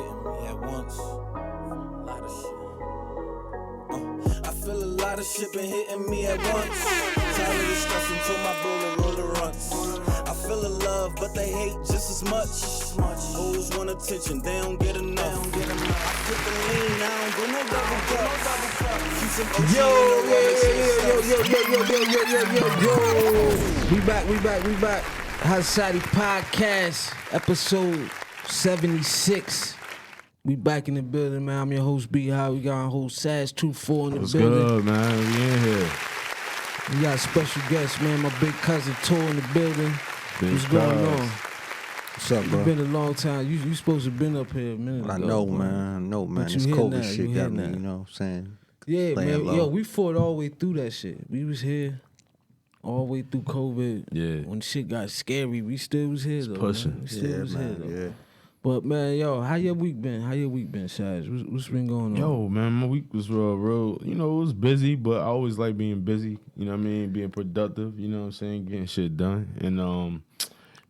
hitting me at once. A lot of shit. I feel a lot of shit been hitting me at once. Tired of the stress until my roller runs. I feel the love, but they hate just as much. Hoes want attention, they don't get enough. I put the lean, I don't do no double cup. Keep some OG We back. Saweetie Podcast, episode 76. We back in the building, man. I'm your host, B High. We got our host, Saweetie in the What's building. What's good, man? We in here. We got a special guest, man. My big cousin, Tor, in the building. What's going on? What's up, bro? It's been a long time. You supposed to have been up here a minute ago. I know, man. This COVID shit got me, you know what I'm saying? Yeah, man. Low. Yo, we fought all the way through that shit. We was here all the way through COVID. Yeah. When shit got scary, we still was here, though. pushing. Man. We still was here, though. Yeah. But, man, yo, how your week been? Shaz? What's been going on? Yo, man, my week was real. You know, it was busy, but I always like being busy. You know what I mean? Being productive, you know what I'm saying? Getting shit done. And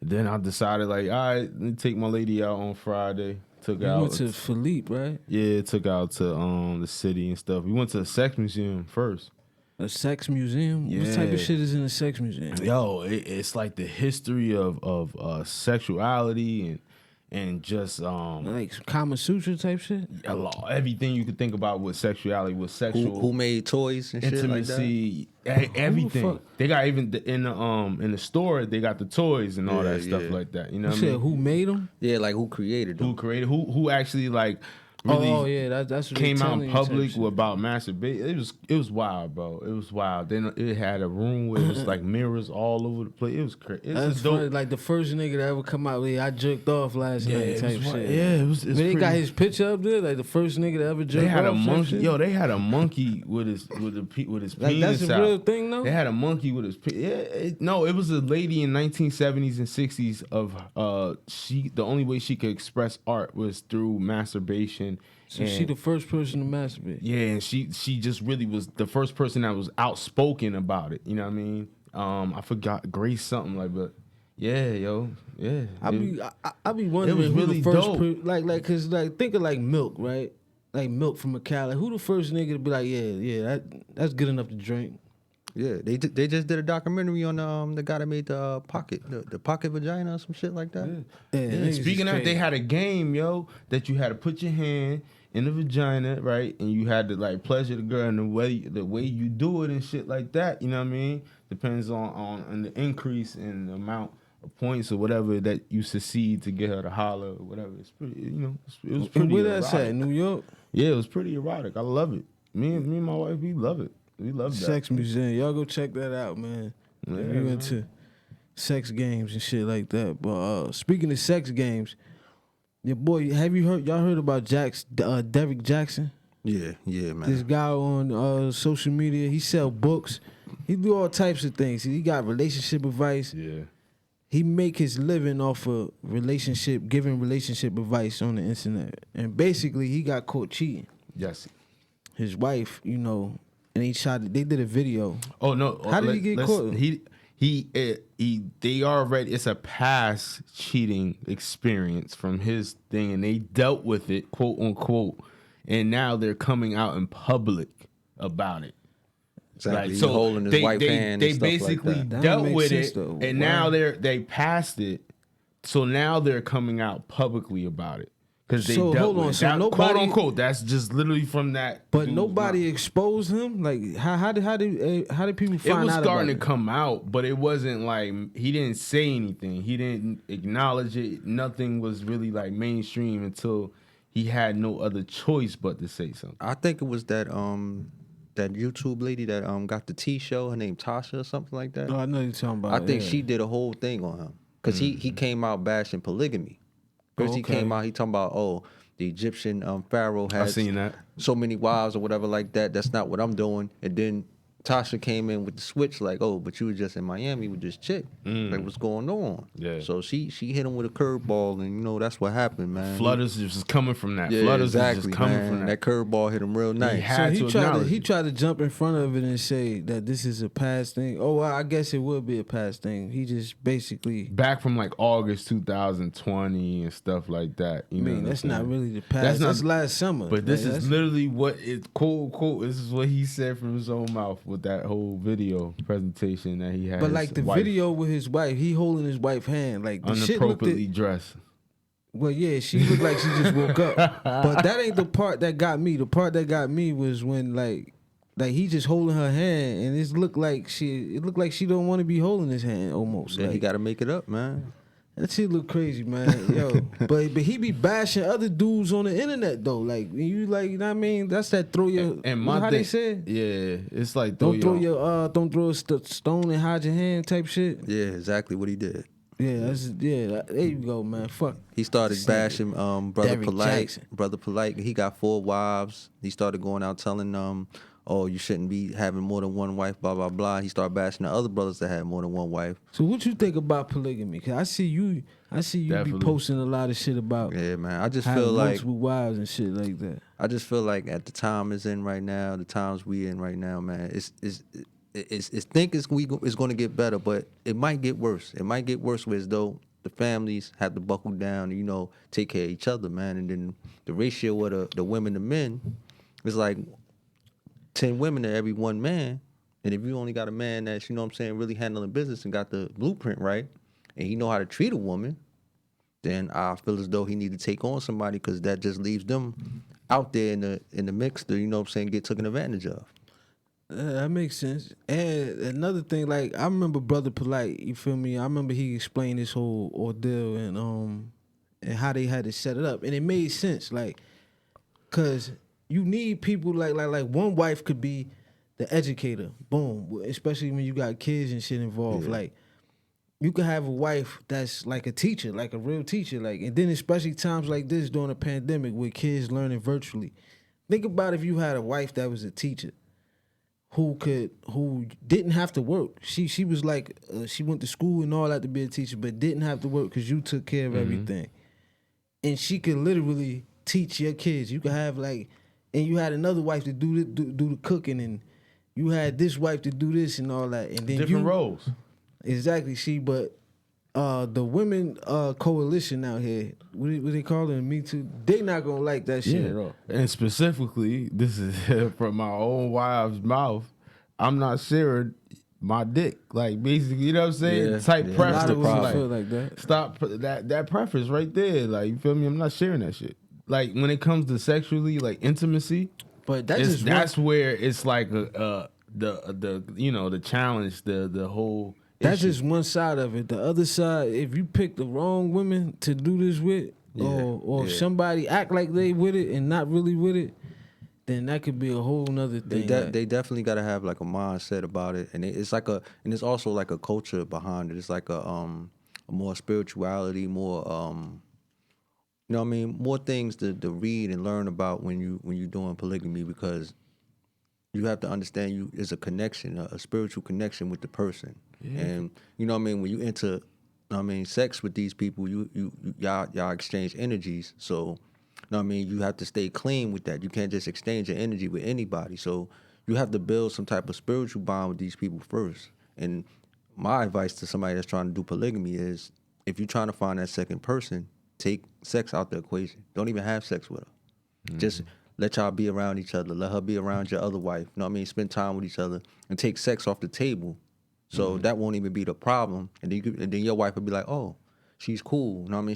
then I decided, like, all right, let me take my lady out on Friday. You went to Philippe, right? Yeah, took out to the city and stuff. We went to a sex museum first. A sex museum? Yeah. What type of shit is in a sex museum? Yo, it's like the history of sexuality and just Like Kama Sutra type shit? everything you could think about with sexuality, with sexual Who made toys and intimacy, shit like everything. They got even in the store. They got the toys and all that stuff like that. You know what I You mean? said who made them? that? Yeah, like who created them? Who created? Who actually like really? Oh yeah, that's what Came they out telling in you public type shit. about masturbation. It was wild, bro. It was wild. Then it had a room where it was like mirrors all over the place. It was crazy. That's dope. funny. Like the first nigga to ever come out with, I jerked off last night it type was, shit. yeah, it was. It's They got pretty- his picture up there, like the first nigga to ever jerk They had off. a type monkey. shit. Yo, they had a monkey with his Like penis that's a out. real thing though. They had a monkey with his no, it was a lady in 1970s and 60s of the only way she could express art was through masturbation. So and, she the first person to masturbate. yeah, and she just really was the first person that was outspoken about it. You know what I mean? I forgot Grace something like, but yeah, yo, yeah. I be wondering it was who really the first dope. cause think of like milk, right? Like milk from a cow. Like who the first nigga to be like, yeah, that's good enough to drink. Yeah, they just did a documentary on the guy that made the pocket vagina or some shit like that. Yeah, Yeah, niggas is speaking of, crazy. they had a game, yo, that you had to put your hand in the vagina, right, and you had to like pleasure the girl, and the way you do it and shit like that. You know what I mean? Depends on the increase in the amount of points or whatever that you succeed to get her to holler or whatever. It's pretty, you know, it was pretty. And where that's erotic. at? New York? Yeah, it was pretty erotic. I love it. Me and my wife, we love it. We love that. Sex museum. Y'all go check that out, man. Yeah, We went to sex games and shit like that. But speaking of sex games, your boy, y'all heard about Derek Jackson? Yeah, man. This guy on social media, he sell books. He do all types of things. He got relationship advice. Yeah. He make his living off of giving relationship advice on the internet. And basically, he got caught cheating. Yes. His wife, you know, and they did a video. Oh no! How did he get caught? They already. It's a past cheating experience from his thing, and they dealt with it, quote unquote, and now they're coming out in public about it. Exactly. Right, He holding his wife's hand. They and stuff basically like that. That dealt makes with sense, it, though. and Wow. now they passed it. So now they're coming out publicly about it because they So, dealt hold with on, it. so That, nobody- quote unquote. That's just literally from that. But dude's nobody mouth. exposed him. Like how did people It find was out starting to about come out, but it wasn't like he didn't say anything. He didn't acknowledge it. Nothing was really like mainstream until he had no other choice but to say something. I think it was that YouTube lady that got the T show. Her name Tasha or something like that. it? Oh, I know you're talking about. I think yeah. she did a whole thing on him because he came out bashing polygamy. First he Okay. came out, he talking about the Egyptian pharaoh I've had seen that. so many wives or whatever like that. That's not what I'm doing. And then Tasha came in with the switch like, oh, but you were just in Miami with this chick. Like, what's going on? Yeah. So she hit him with a curveball, and you know that's what happened, man. Flutters is just coming from that. Yeah, Flutters exactly, is just coming man. from That curveball hit him real nice. had So to acknowledge he it. tried to jump in front of it and say that this is a past thing. Oh, well, I guess it would be a past thing. He just basically. Back from like August 2020 and stuff like that. You I know mean, what that's I'm not saying? really the past. That's last summer. But this Like, is literally what it quote. This is what he said from his own mouth with that whole video presentation that he had. But his like the wife video with his wife, he holding his wife's hand. Like the shit looked inappropriately dressed. Well, yeah, she looked like she just woke up. But that ain't the part that got me. The part that got me was when like he just holding her hand, and it looked like she don't want to be holding his hand almost. Then Like, he got to make it up, man. that shit look crazy, man. Yo, but he be bashing other dudes on the internet though. Like you like, you know what I mean? That's that throw your And my how thing, they say? yeah, it's like Don't throw a stone and hide your hand type shit. Yeah, exactly what he did. Yeah, there you go, man. Fuck. He started This bashing Brother Derrick Polite. Jackson. Brother Polite, he got 4 wives. He started going out telling them, oh, you shouldn't be having more than one wife, blah, blah, blah. He started bashing the other brothers that had more than one wife. So what you think about polygamy? Cause I see you Definitely. be posting a lot of shit about Yeah, man. I just having feel like multiple wives and shit like that. I just feel like at the time it's in right now, the times we in right now, man, it's going to get better, but it might get worse. It might get worse where as though the families have to buckle down and, you know, take care of each other, man. And then the ratio of the women to men is like 10 women to every one man. And if you only got a man that's, you know what I'm saying, really handling business and got the blueprint right, and he know how to treat a woman, then I feel as though he need to take on somebody, because that just leaves them out there in the mix to, you know what I'm saying, get taken advantage of. That makes sense. And another thing, like I remember Brother Polite, you feel me? I remember he explained this whole ordeal and how they had to set it up, and it made sense, like, cause you need people like one wife could be the educator, boom. Especially when you got kids and shit involved, like. You could have a wife that's like a teacher, like a real teacher, like, and then especially times like this during a pandemic with kids learning virtually. Think about if you had a wife that was a teacher, who didn't have to work. She was like she went to school and all that to be a teacher, but didn't have to work because you took care of everything, and she could literally teach your kids. You could have like, and you had another wife to do the cooking, and you had this wife to do this and all that, and then different roles. Exactly, but the women coalition out here, what they call it, Me Too, they not gonna like that shit at all. And specifically, this is from my own wife's mouth. I'm not sharing my dick. Like, basically, you know what I'm saying? Yeah, Type yeah. preference. A lot of women Like, feel like that. stop that preference right there. Like, you feel me? I'm not sharing that shit. Like, when it comes to sexually, like intimacy, But that's where it's like the you know, the challenge, the whole. That's issue. just one side of it. The other side, if you pick the wrong women to do this with, or if somebody act like they with it and not really with it, then that could be a whole nother thing. They definitely got to have like a mindset about it, and it's also like a culture behind it. It's like a more spirituality, more you know what I mean, more things to read and learn about when you doing polygamy, because you have to understand there's a connection, a spiritual connection with the person. And you know what I mean, when you enter, sex with these people, y'all exchange energies. So, you know what I mean, you have to stay clean with that. You can't just exchange your energy with anybody. So you have to build some type of spiritual bond with these people first. And my advice to somebody that's trying to do polygamy is, if you're trying to find that second person, take sex out the equation. Don't even have sex with her. Just let y'all be around each other. Let her be around your other wife. You know what I mean? Spend time with each other and take sex off the table. So that won't even be the problem. And then your wife will be like, oh, she's cool. You know what I mean?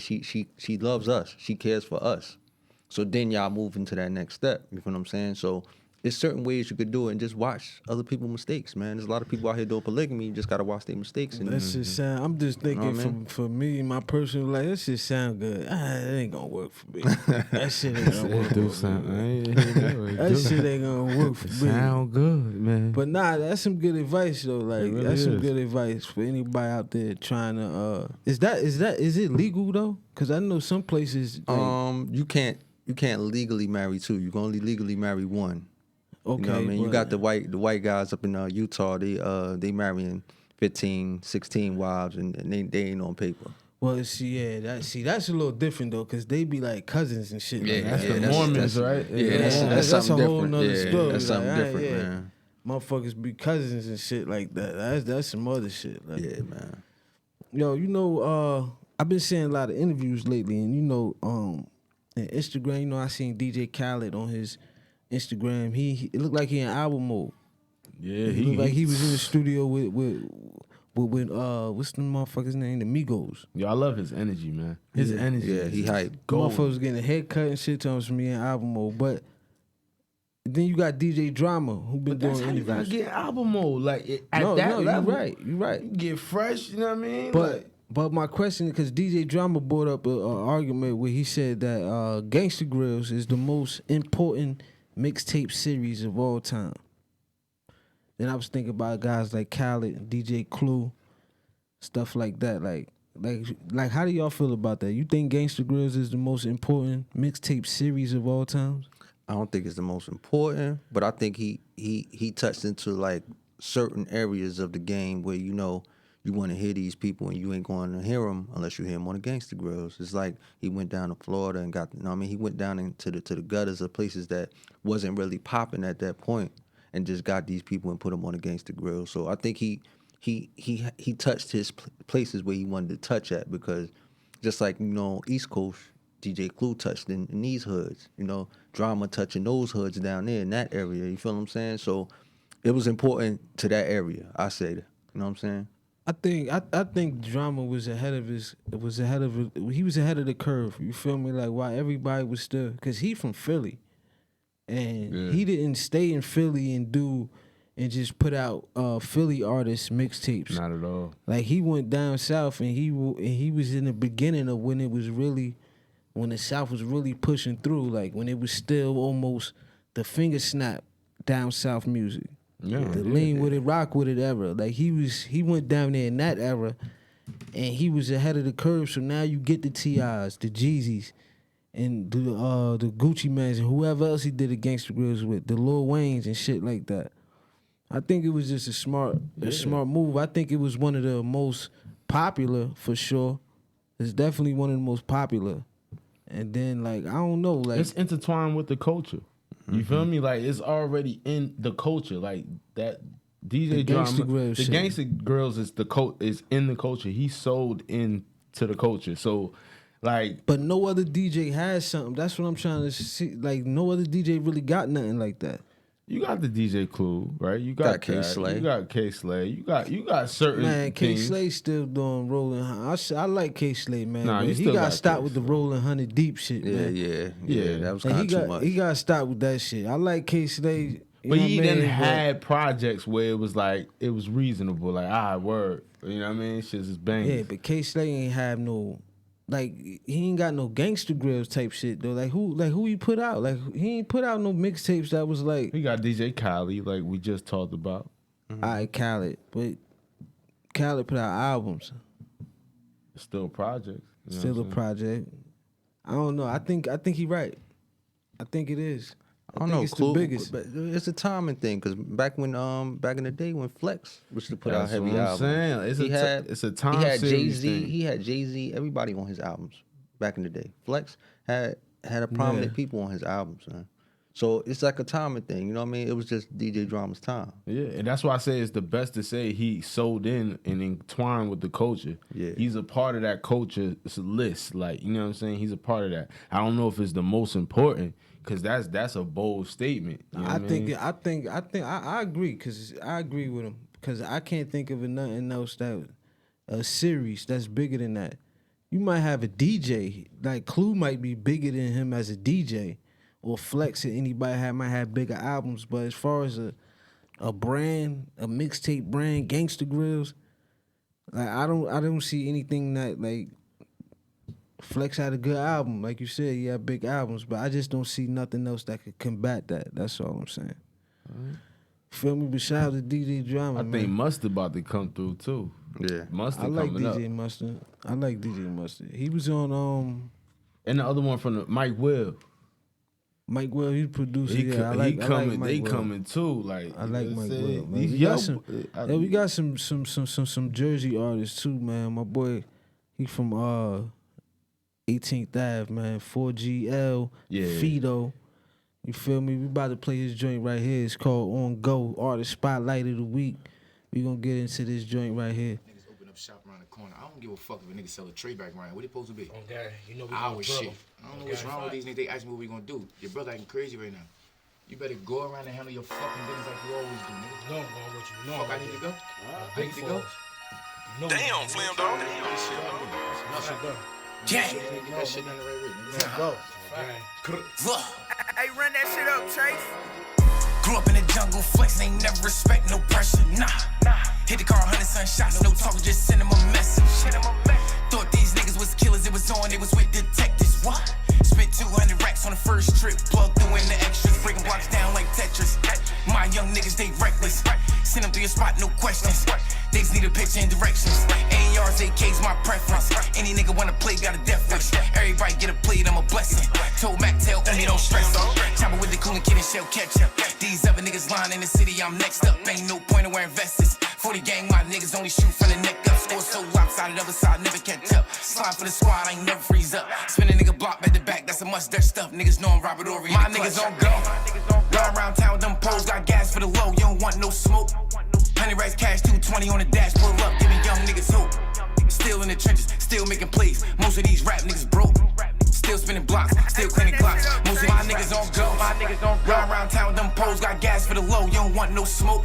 She loves us. She cares for us. So then y'all move into that next step. You feel what I'm saying? So there's certain ways you could do it, and just watch other people's mistakes, man. There's a lot of people out here doing polygamy. You just got to watch their mistakes. And That shit sound. I'm just thinking, You know what I mean? for me, my personal life, that shit sound good. It ain't gonna work for me. That shit ain't gonna work. do for sound. me. That That shit ain't gonna work for me. sound good, man. But nah, that's some good advice though. Like It really that's some is. good advice for anybody out there trying to. Is it legal though? Because I know some places. Like, you can't legally marry two. You can only legally marry one. You know what I Okay, mean? You but- got the white guys up in Utah. They marrying 15, 16 wives, and they ain't on paper. Well, that's a little different though, cause they be like cousins and shit. Like, That's the Mormons, right? Yeah, that's that's something a whole different. nother Yeah, story. that's something Like, different, yeah. man. Motherfuckers be cousins and shit like that. That's some other shit. Like, Yeah, man. yo, I've been seeing a lot of interviews lately, and in Instagram, I seen DJ Khaled on his Instagram. It looked like he in album mode. Yeah, He looked like he was in the studio with what's the motherfucker's name? The Migos. Yo, I love his energy, man. His energy. Yeah, he hype. Motherfuckers getting a haircut and shit telling me in album mode. But then you got DJ Drama who been But that's doing how you gotta interviews. get album mode. Like at No, that level, you right. You get fresh. You know what I mean? But my question, because DJ Drama brought up an argument where he said that Gangsta Grills is the most important mixtape series of all time. Then I was thinking about guys like Khaled, DJ Clue, stuff like that. Like how do y'all feel about that? You think Gangsta Grills is the most important mixtape series of all time? I don't think it's the most important, but I think he touched into like certain areas of the game where you want to hear these people and you ain't going to hear them unless you hear them on the Gangsta Grills. It's like he went down to Florida and he went down into the gutters of places that wasn't really popping at that point and just got these people and put them on the Gangsta Grills. So I think he touched his places where he wanted to touch at, because just like East Coast, DJ Clue touched in these hoods, Drama touching those hoods down there in that area. You feel what I'm saying? So it was important to that area. I say that. You know what I'm saying? I think Drama was ahead of he was ahead of the curve. You feel me? Like, why everybody was still, because he from Philly, and he didn't stay in Philly and just put out Philly artists mixtapes. Not at all. Like, he went down south and he was in the beginning of when the South was really pushing through, like when it was still almost the finger snap down south music. Yeah, The lean with it, rock with it era. Like he went down there in that era, and he was ahead of the curve. So now you get the T.I.s, the Jeezys, and the Gucci Mans, and whoever else he did the Gangsta Grills with, the Lil Waynes and shit like that. I think it was just a smart move. I think it was one of the most popular for sure. It's definitely one of the most popular. And then I don't know, it's intertwined with the culture. You feel me? Like, it's already in the culture. Like that DJ Drama, the Gangsta Grills is in the culture. He sold into the culture. So, like, but no other DJ has something. That's what I'm trying to see. Like, no other DJ really got nothing like that. you got the DJ Clue, right? You got K Slay. You got K Slay. You got certain Man, K things. Slay still doing rolling. I like K Slay, man. Nah, but you he still got got stopped K with the Slay. rolling 100 deep shit, man. Yeah. That was And kind of too much. He got stopped with that shit. I like K Slay. But he didn't had projects where it was like, it was reasonable. Like, word. You know what I mean? Shit's just banging. Yeah, but K Slay ain't have no, like, he ain't got no Gangsta Grills type shit though. Like who he put out? Like, he ain't put out no mixtapes that was like, We got DJ Khalid, like we just talked about. all right, Khaled, but Khaled put out albums. Still projects. You know Still what a I'm saying? project. I don't know. I think he right. I think it is. I don't think know, it's Clue, the biggest. but it's a timing thing. Because back in the day when Flex was to put out That's heavy what I'm albums, saying. It's a time he had series Jay-Z. thing. He had Jay-Z. Everybody on his albums back in the day. Flex had a prominent people on his albums, man. So it's like a timing thing. You know what I mean? It was just DJ Drama's time. Yeah, and that's why I say it's the best to say he sold in and entwined with the culture. Yeah. He's a part of that culture list. Like, you know what I'm saying? He's a part of that. I don't know if it's the most important, because that's a bold statement. You know what I mean? I agree, because I agree with him, because I can't think of nothing else that a series that's bigger than that. You might have a DJ, like Clue might be bigger than him as a DJ, or Flex, or anybody might have bigger albums. But as far as a brand, a mixtape brand, Gangsta Grills, like I don't see anything that, like, Flex had a good album, like you said, he had big albums, but I just don't see nothing else that could combat that. That's all I'm saying. Feel me? But shout out to DJ Drama. I think Mustard about to come through too. Yeah. Mustard I like coming DJ up. Mustard. I like DJ Mustard. He was on And the other one from the Mike Will. Mike Will, he's producer. He Yeah, I he like coming. Mike they Will. coming too. Like I like you know Mike what I'm Will, saying? man. These We got young- some, we got some Jersey artists too, man. My boy, he from 18th Ave, man. 4GL, Yeah. Fido. You feel me? We about to play his joint right here. It's called On Go, Artist Spotlight of the Week. We gonna get into this joint right here. Niggas open up shop around the corner. I don't give a fuck if a nigga sell a tray back around. What it supposed to be? Oh, God, you know we Our gonna shit. drill 'em. I don't know what's wrong with these niggas. They ask me what we gonna do. Your brother acting crazy right now. You better go around and handle your fucking business like you always do, nigga. No, I'm going with you. No, Fuck, I need to go. I need to go. Damn, Slim dog. Yeah. Get that shit done the right way, nigga. Go. Hey, run that shit up, Chase. Grew up in the jungle, flex, ain't never respect, no pressure, nah. Hit the car, 100 sunshots, no talking, just send them a message. Thought these niggas was killers, it was on, it was with detectives. What? Spent 200 racks on the first trip, plug through in the extras, breaking blocks down like Tetris. My young niggas, they reckless. Send them to your spot, no questions. They just need a picture and directions. ARs, AKs, my preference. Any nigga wanna play, got a death wish. Everybody get a plate, I'm a blessing. Told Mac, tell me don't stress it. Chopper with the cooling kid and shell ketchup. These other niggas lying in the city, I'm next up. Ain't no point in wearing vests. 40 gang, my niggas only shoot from the neck up. Score so lopsided, other side never catch up. Slide for the squad, I ain't never freeze up. Spin a nigga block back to back, that's a must, that stuff. Niggas know I'm Robert Ory. My niggas on go. Ride around town with them poles, got gas for the low. You don't want no smoke. 100 racks cash, 220 on the dash, pull up, giving young niggas hope. Still in the trenches, still making plays. Most of these rap niggas broke. Still spinning blocks, still cleaning blocks. Most of my niggas on go. Ride around town with them poles, got gas for the low. You don't want no smoke.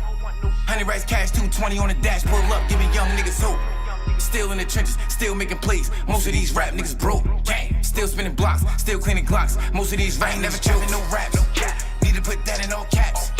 100 racks cash, 220 on the dash, pull up, giving young niggas hope. Still in the trenches, still making plays. Most of these rap niggas broke. Still spinning blocks, still cleaning glocks. Most of these rap never choking no raps. Need to put that in all caps.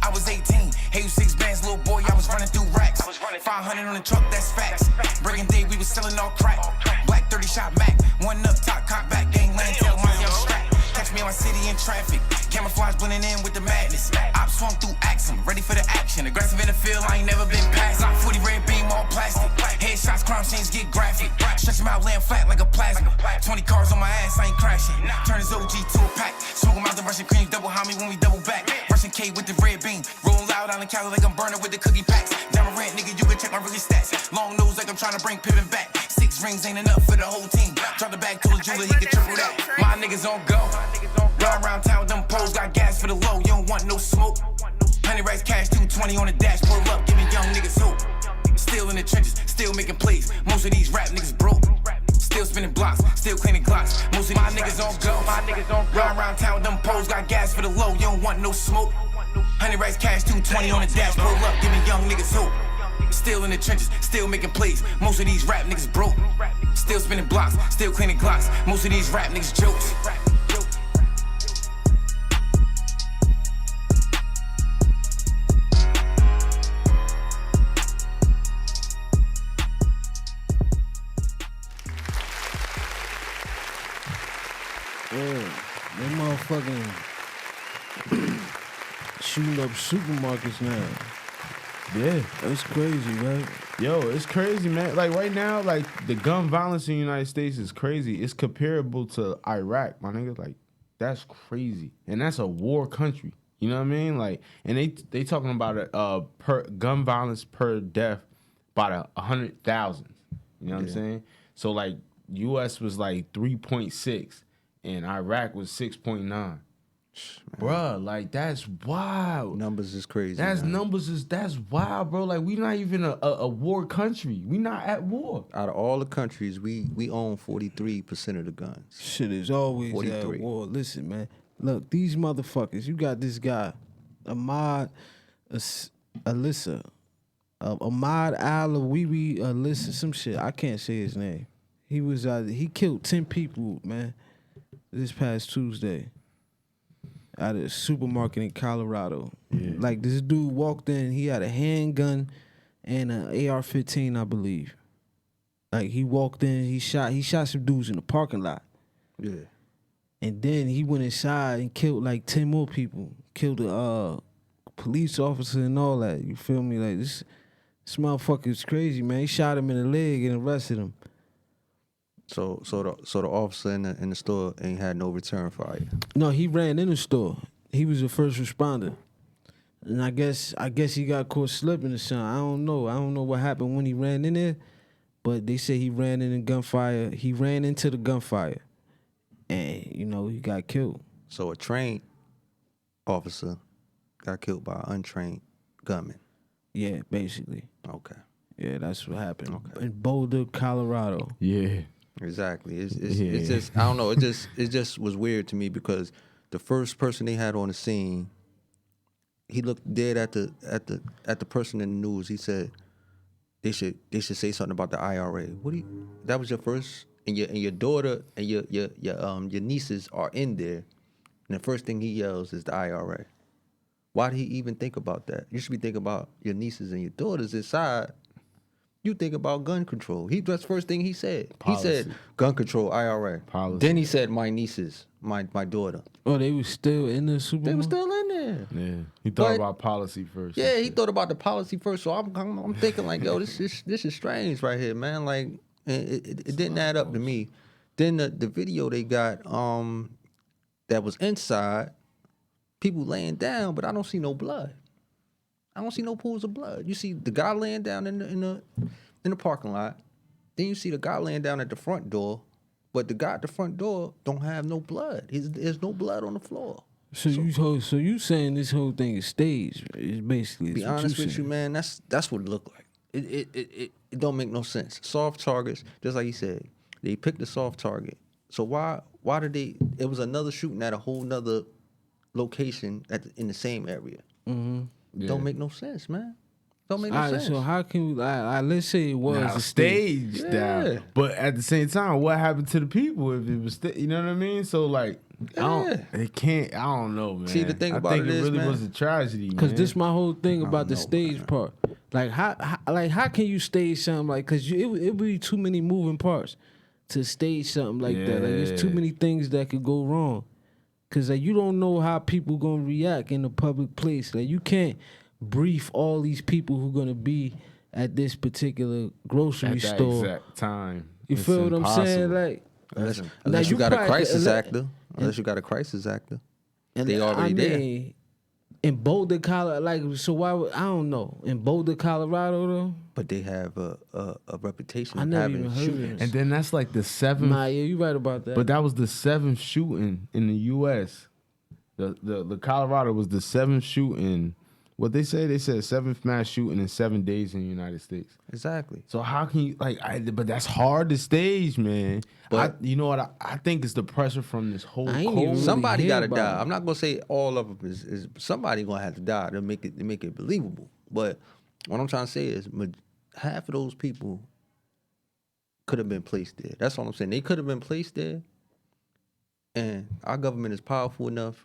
I was 18, hey, 6 bands, little boy, I was running through racks. 500 on the truck, that's facts. Breaking day, we was selling all crack. Black 30 shot Mac, one up top, cock back, gang lane, tell my young strap. Catch me on city in traffic, camouflage blending in with the madness. Op swung through Axum, ready for the action. Aggressive in the field, I ain't never been past. Like 40 red beam, all plastic. Headshots, crime scenes get graphic. Stretch him out, laying flat like a plasma. 20 cars on my ass, I ain't crashing. Turn his OG to a pack. Smoke him out the Russian cream, double homie when we double back. Russian K with the red beam. Roll loud on the Cali like I'm burning with the cookie packs. Down a rent, nigga, you can check my really stats. Long nose like I'm trying to bring Pippin back. 6 rings ain't enough for the whole team. Drop the bag, told the jeweler he can triple that. My niggas on go. Ride around town with them poles, got gas for the low. You don't want no smoke. 100 racks cash, 220 on the dash, pull up, giving young niggas hope. Still in the trenches, still making plays. Most of these rap niggas broke. Still spinning blocks, still cleaning glocks. Most of my niggas on go. Ride around town with them poles, got gas for the low. You don't want no smoke. 100 racks cash, 220 on the dash, pull up, giving young niggas hope. Still in the trenches, still making plays. Most of these rap niggas broke. Still spinning blocks, still cleaning glocks. Most of these rap niggas jokes. Yeah, they motherfucking shooting up supermarkets now. Yeah. That's crazy, right? Yo, it's crazy, man. Like right now, like the gun violence in the United States is crazy. It's comparable to Iraq, my nigga. Like that's crazy, and that's a war country. You know what I mean? Like, and they talking about per gun violence per death about 100,000. You know what I'm saying? So like, U.S. was like 3.6, and Iraq was 6.9. Bruh, like that's wild. Numbers is crazy. That's man. that's wild, bro. Like we not even a war country. We not at war. Out of all the countries, we own 43% of the guns. Shit is always 43. at war. Listen, man. Look, these motherfuckers. You got this guy, Ahmad Alyssa, Ahmad Alawiwi Alyssa, some shit. I can't say his name. He was he killed 10 people, man, this past Tuesday at a supermarket in Colorado. Yeah. Like this dude walked in, he had a handgun and an AR-15, I believe. Like he walked in, he shot some dudes in the parking lot. Yeah. And then he went inside and killed like 10 more people. Killed a police officer and all that. You feel me? Like this motherfucker is crazy, man. He shot him in the leg and arrested him. So the officer in the store ain't had no return fire. No, he ran in the store. He was a first responder. And I guess he got caught slipping or something. I don't know. I don't know what happened when he ran in there, but they say he ran in the gunfire. He ran into the gunfire, and he got killed. So a trained officer got killed by an untrained gunman. Yeah, basically. Okay. Yeah, that's what happened Okay. in Boulder, Colorado. Yeah. Exactly. It's just I don't know. It just was weird to me because the first person they had on the scene, he looked dead at the person in the news. He said they should say something about the IRA. That was your first, and your daughter and your nieces are in there, and the first thing he yells is the IRA. Why did he even think about that? You should be thinking about your nieces and your daughters inside. You think about gun control. That's the first thing he said. Policy. He said gun control, IRA. Policy. Then he said my nieces, my daughter. Oh, they was still in the Super Bowl? They were still in there. Yeah. He thought But- about policy first. Yeah, he thought about the policy first. So I'm thinking like, yo, this is strange right here, man. Like it didn't add up to me. Then the video they got that was inside, people laying down, but I don't see no blood. I don't see no pools of blood. You see the guy laying down in the parking lot. Then you see the guy laying down at the front door, but the guy at the front door don't have no blood. There's no blood on the floor. So you saying this whole thing is staged? Is basically Be honest with you, man. That's what it looked like. It don't make no sense. Soft targets, just like you said, they picked a soft target. So why did they? It was another shooting at a whole nother location in the same area. Mm-hmm. Yeah. Don't make no sense, man. Don't make no All right, sense. so how can we? Let's say it was Now, a stage. staged Yeah. down. But at the same time, what happened to the people if it was, you know what I mean? So like, I don't know, man. See, the thing about I think it it is, really man, was a tragedy, Cause man. this my whole thing about the know, stage man. part. Like how can you stage something like? Cause it would be too many moving parts to stage something like that. Like it's too Yeah. many things that could go wrong. Cause like you don't know how people gonna react in a public place. Like you can't brief all these people who gonna be at this particular grocery at that store. exact time. You It's feel what I'm saying? impossible. Like Unless you got a probably crisis could- actor. Unless you got a crisis actor. And They already there. mean, in Boulder, Colorado, like, so why would, I don't know. In Boulder, Colorado, though? But they have a reputation I of never having even heard of shootings. this. And then that's like the seventh. Nah, yeah, you right about that. But that was the seventh shooting in the U.S. The Colorado was the seventh shooting. What they said 7th mass shooting in 7 days in the United States. Exactly. So how can you but that's hard to stage, man. But- you know what? I think it's the pressure from this whole I ain't even COVID. really Somebody hear gotta about die. it. I'm not gonna say all of them is somebody gonna have to die to make it believable. But what I'm trying to say is half of those people could have been placed there. That's all I'm saying. They could have been placed there, and our government is powerful enough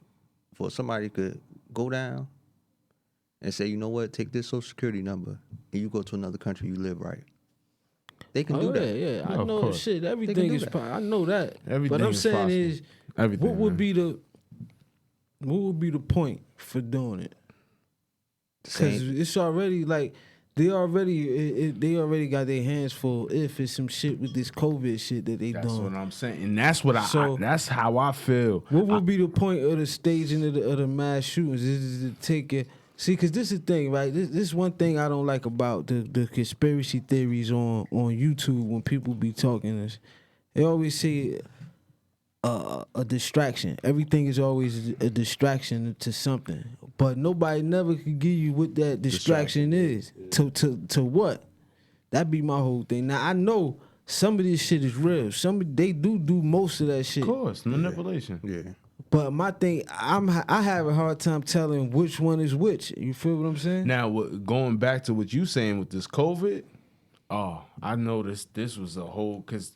for somebody could go down and say, you know what, take this social security number and you go to another country, you live right. They can do that. Yeah. I of know course. shit. can Everything do is that. I know that. Everything but I'm is saying possible. is, Everything, what would man. be the point for doing it? Because Same. it's already like they already got their hands full. If it's some shit with this COVID shit that they That's doing. what I'm saying, and that's what So- that's how I feel. What would be the point of the staging of the mass shootings? Is to take it. See, because this is the thing, right? This is one thing I don't like about the conspiracy theories on YouTube when people be talking this. They always say a distraction. Everything is always a distraction to something. But nobody never could give you what that distraction is. To what? That be my whole thing. Now, I know some of this shit is real. They do most of that shit. Of course, manipulation. Yeah. But my thing, I have a hard time telling which one is which. You feel what I'm saying? Now, going back to what you saying with this COVID, I noticed this was a whole because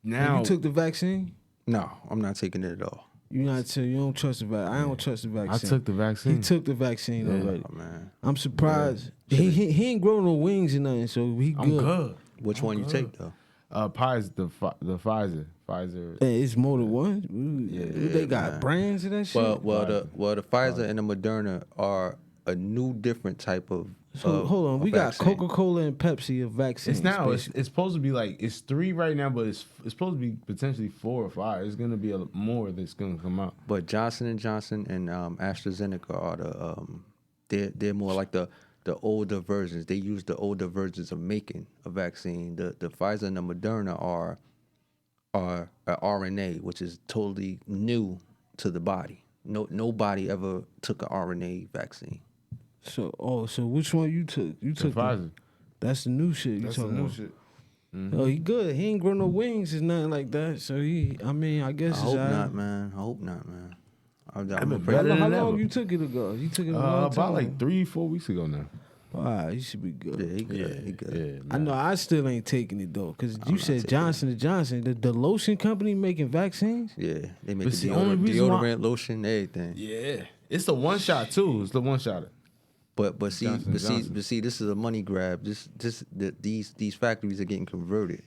now You took the vaccine? No, I'm not taking it at all. You don't trust the vaccine. I don't trust the I vaccine. took the vaccine. He took the vaccine already. Oh, man. I'm surprised. He ain't grown no wings or nothing, so he good. I'm good. Which one you take though? Pfizer, the Pfizer. Hey, it's more than one. They got man. brands of that shit. Well, the Pfizer and the Moderna are a new, different type of So hold on, a we got vaccine. Coca-Cola and Pepsi of vaccines. It's now. It's basically. supposed to be like it's 3 right now, but it's supposed to be potentially 4 or 5. It's gonna be more that's gonna come out. But Johnson & Johnson and AstraZeneca are they're more like the older versions. They use the older versions of making a vaccine. The Pfizer and the Moderna are RNA, which is totally new to the body. Nobody ever took an RNA vaccine. So which one you took? You took Pfizer. That's the new shit. You That's the talking new about? shit. Oh, he good. He ain't grow no wings. It's nothing like that. So I guess I it's hope all right. not, man. I hope not, man. I'm been afraid. better How than long ever. you took it ago? You took it a long time. About like 3-4 weeks ago now. All right, you should be good. Yeah, he good. He good. I know I still ain't taking it though, cause you not said taking Johnson & Johnson, the lotion company making vaccines. Yeah, they make But the see, only reason why- deodorant, lotion, everything. Yeah, it's the one shot too. It's the one shot. But see, Johnson & Johnson. this is a money grab. These factories are getting converted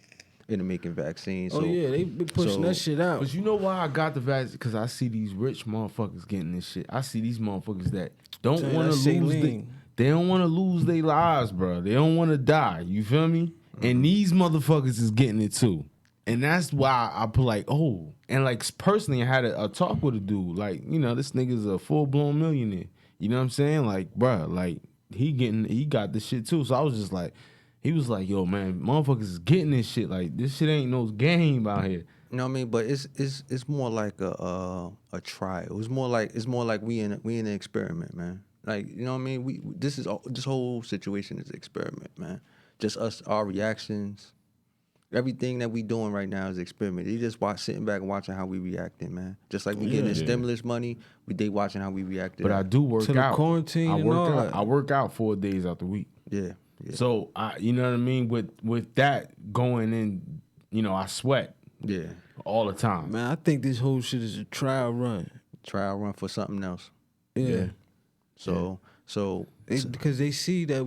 into making vaccines. Oh So, yeah, they been pushing so- that shit out. But you know why I got the vaccine? Because I see these rich motherfuckers getting this shit. I see these motherfuckers that don't Tell you want to that's lose. saline. They don't want to lose their lives, bro. They don't want to die. You feel me? And these motherfuckers is getting it too. And that's why I put like, oh, and like personally, I had a talk with a dude. Like, you know, this nigga's a full blown millionaire. You know what I'm saying? Like, bro, like he got this shit too. So I was just like, he was like, yo, man, motherfuckers is getting this shit. Like, this shit ain't no game out here. You know what I mean? But it's more like a trial. It's more like we in an experiment, man. Like, you know what I mean? This whole situation is an experiment, man. Just us, our reactions, everything that we doing right now is an experiment. They just sitting back and watching how we reacting, man. Just like we getting the stimulus money, they watching how we reacted. But I do work To the out. quarantine I and work all out. that. I work out 4 days out the week. Yeah. So you know what I mean. With that going in, you know, I sweat Yeah. all the time. Man, I think this whole shit is a trial run. Trial run for something else. Yeah. So Because they see that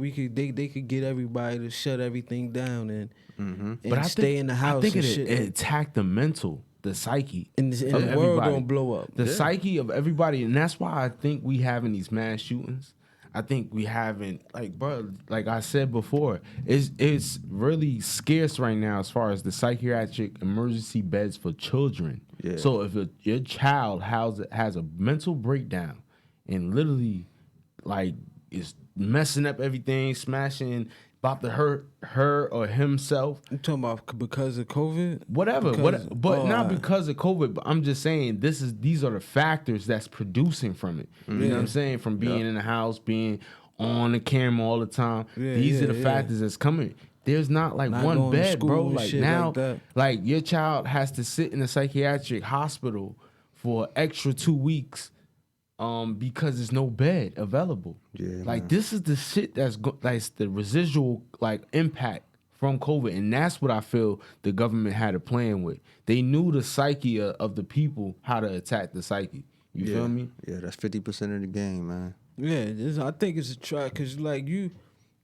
they could get everybody to shut everything down and But I stay think, in the house I think and it shit. attacked the mental, the psyche, and the of world everybody. don't blow up. The psyche of everybody, and that's why I think we having these mass shootings. I think we haven't, like, bro, like I said before, it's really scarce right now as far as the psychiatric emergency beds for children. Yeah. So if your child has a mental breakdown and literally like is messing up everything, smashing, about to hurt her or himself, You talking about because of COVID? whatever, Because- but oh, not alright. because of COVID. But I'm just saying these are the factors that's producing from it. You know what I'm saying? From being in the house, being on the camera all the time. Yeah, These are the yeah. factors that's coming. There's not like Not one going to bed, bro. school and Like shit now, like that. like your child has to sit in a psychiatric hospital for extra 2 weeks. Because there's no bed available. Yeah, like man. this is the shit that's the residual like impact from COVID, and that's what I feel the government had a plan with. They knew the psyche of the people, how to attack the psyche. You feel me? Yeah, that's 50% of the game, man. Yeah, I think it's a try because like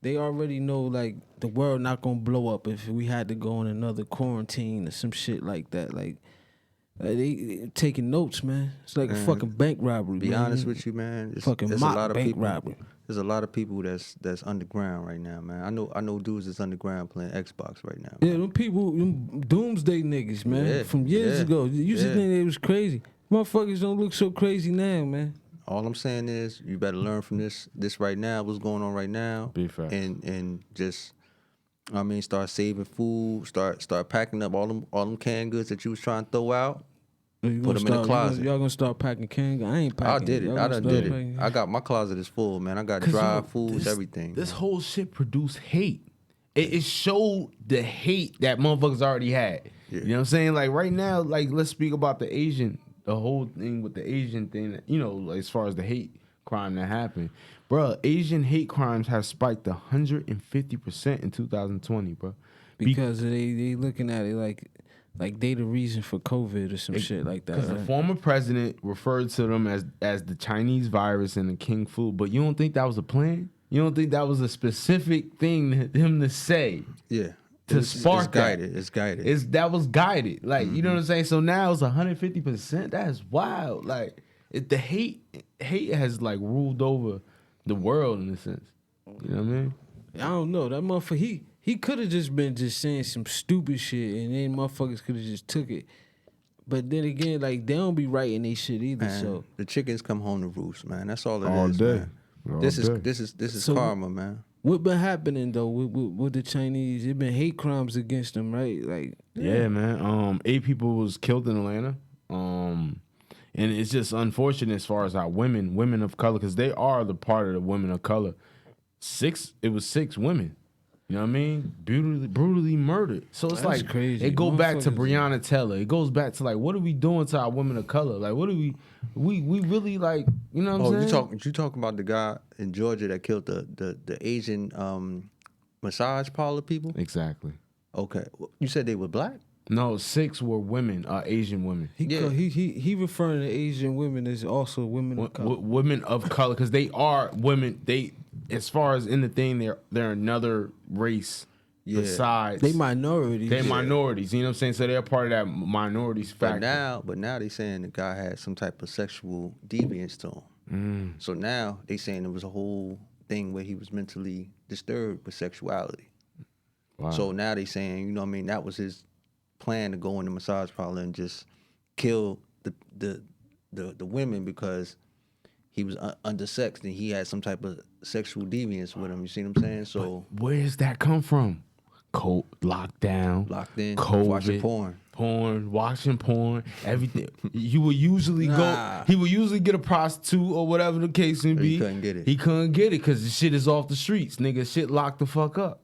they already know like the world not gonna blow up if we had to go on another quarantine or some shit like that. Like they taking notes, man. It's like a fucking bank robbery. Be man. honest with you, man. Fucking there's mock a lot of bank people. robbery. There's a lot of people that's underground right now, man. I know dudes that's underground playing Xbox right now. Yeah, them people, them doomsday niggas, man, Yeah, from years yeah, ago. You used to yeah. think they was crazy. Motherfuckers don't look so crazy now, man. All I'm saying is you better learn from this right now, what's going on right now. Big fact. And just start saving food, start packing up all them canned goods that you was trying to throw out. You Put gonna 'em in the start- closet. Y'all gonna start packing cans? I ain't packing. I did it. Y'all I gonna done start did packing- it. I got my closet is full, man. I got 'Cause, dry you know, foods, everything. This whole shit produced hate. It showed the hate that motherfuckers already had. Yeah. You know what I'm saying? Like right now, like let's speak about the whole thing with the Asian thing. You know, like, as far as the hate crime that happened, bro. Asian hate crimes have spiked 150% in 2020, bro. because they looking at it like they the reason for COVID or some shit like that. Because the right? former president referred to them as the Chinese virus and the king flu. But you don't think that was a plan? You don't think that was a specific thing to him to say? Yeah. To spark it's guided. It's guided. That was guided. Like, you know what I'm saying? So now it's 150%. That's wild. Like the hate has like ruled over the world in a sense. You know what I mean? I don't know. That motherfucker, he could have just been just saying some stupid shit, and then motherfuckers could have just took it. But then again, like, they don't be writing they shit either. Man, So the chickens come home to roost, man. That's all it All is, day. man. All This day. is So- karma, man. what been happening though with the Chinese? It been hate crimes against them, right? Like, Yeah, man. 8 people was killed in Atlanta. And it's just unfortunate as far as how women of color, because they are the part of the women of color. It was 6 women. You know what I mean? Brutally murdered. So it's That's like crazy. it go back to Motherfuckers- Breonna Taylor. It goes back to like, what are we doing to our women of color? Like, what are we really like? You know what I'm saying? You talking about the guy in Georgia that killed the Asian massage parlor people? Exactly. Okay, you said they were black. No, 6 were women, Asian women. he referring to Asian women as also women of color. Women of color, because they are women. They, as far as in the thing, they're another race besides. They minorities. They're minorities. You know what I'm saying? So they're part of that minorities factor. But now they saying the guy had some type of sexual deviance to him. So now they saying it was a whole thing where he was mentally disturbed with sexuality. Wow. So now they saying, you know what I mean, that was his plan to go in the massage parlor and just kill the women because he was undersexed and he had some type of sexual deviance with him. You see what I'm saying? So Where's that come from? Lockdown, locked in, COVID, watching porn. everything. You would usually go. He would usually get a prostitute or whatever the case may be. He couldn't get it. He couldn't get it because the shit is off the streets, nigga. Shit locked the fuck up.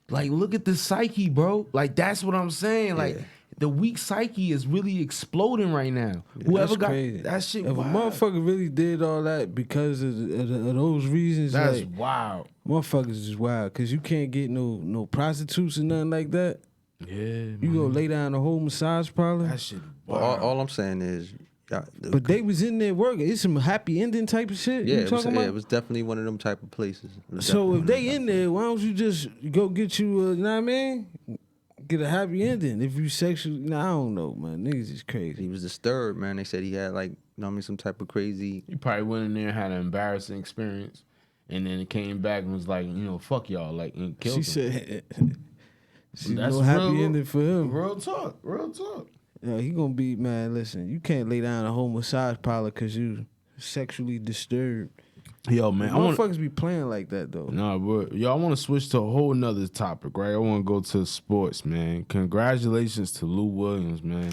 Like, look at the psyche, bro. Like, that's what I'm saying. Like, the weak psyche is really exploding right now. Whoever got crazy. that shit, If a wild. motherfucker really did all that because of those reasons, That's like, wild. motherfuckers is wild. Cause you can't get no prostitutes or nothing like that. Yeah, You go lay down the whole massage parlor. that shit. But Wild. all I'm saying is, But they was in there working. It's some happy ending type of shit. yeah, You it was, talking about? it was definitely one of them type of places. It was So definitely if one of they them in there, why don't you just go get you you know what I mean? Get a happy ending. If you sexually, I don't know, man. Niggas is He crazy. was disturbed, man. They said he had like, you know what I mean, some type of crazy. You probably went in there, had an embarrassing experience, and then it came back and was like, fuck y'all, like, and killed She him. said, she That's no happy real- ending for him. Real talk, real talk. Yeah, he gonna be, man, listen, you can't lay down a whole massage parlor because you sexually disturbed. Yo, man, I want. Motherfuckers be playing like that, though. Nah, bro. Yo, I want to switch to a whole nother topic, right? I want to go to sports, man. Congratulations to Lou Williams, man.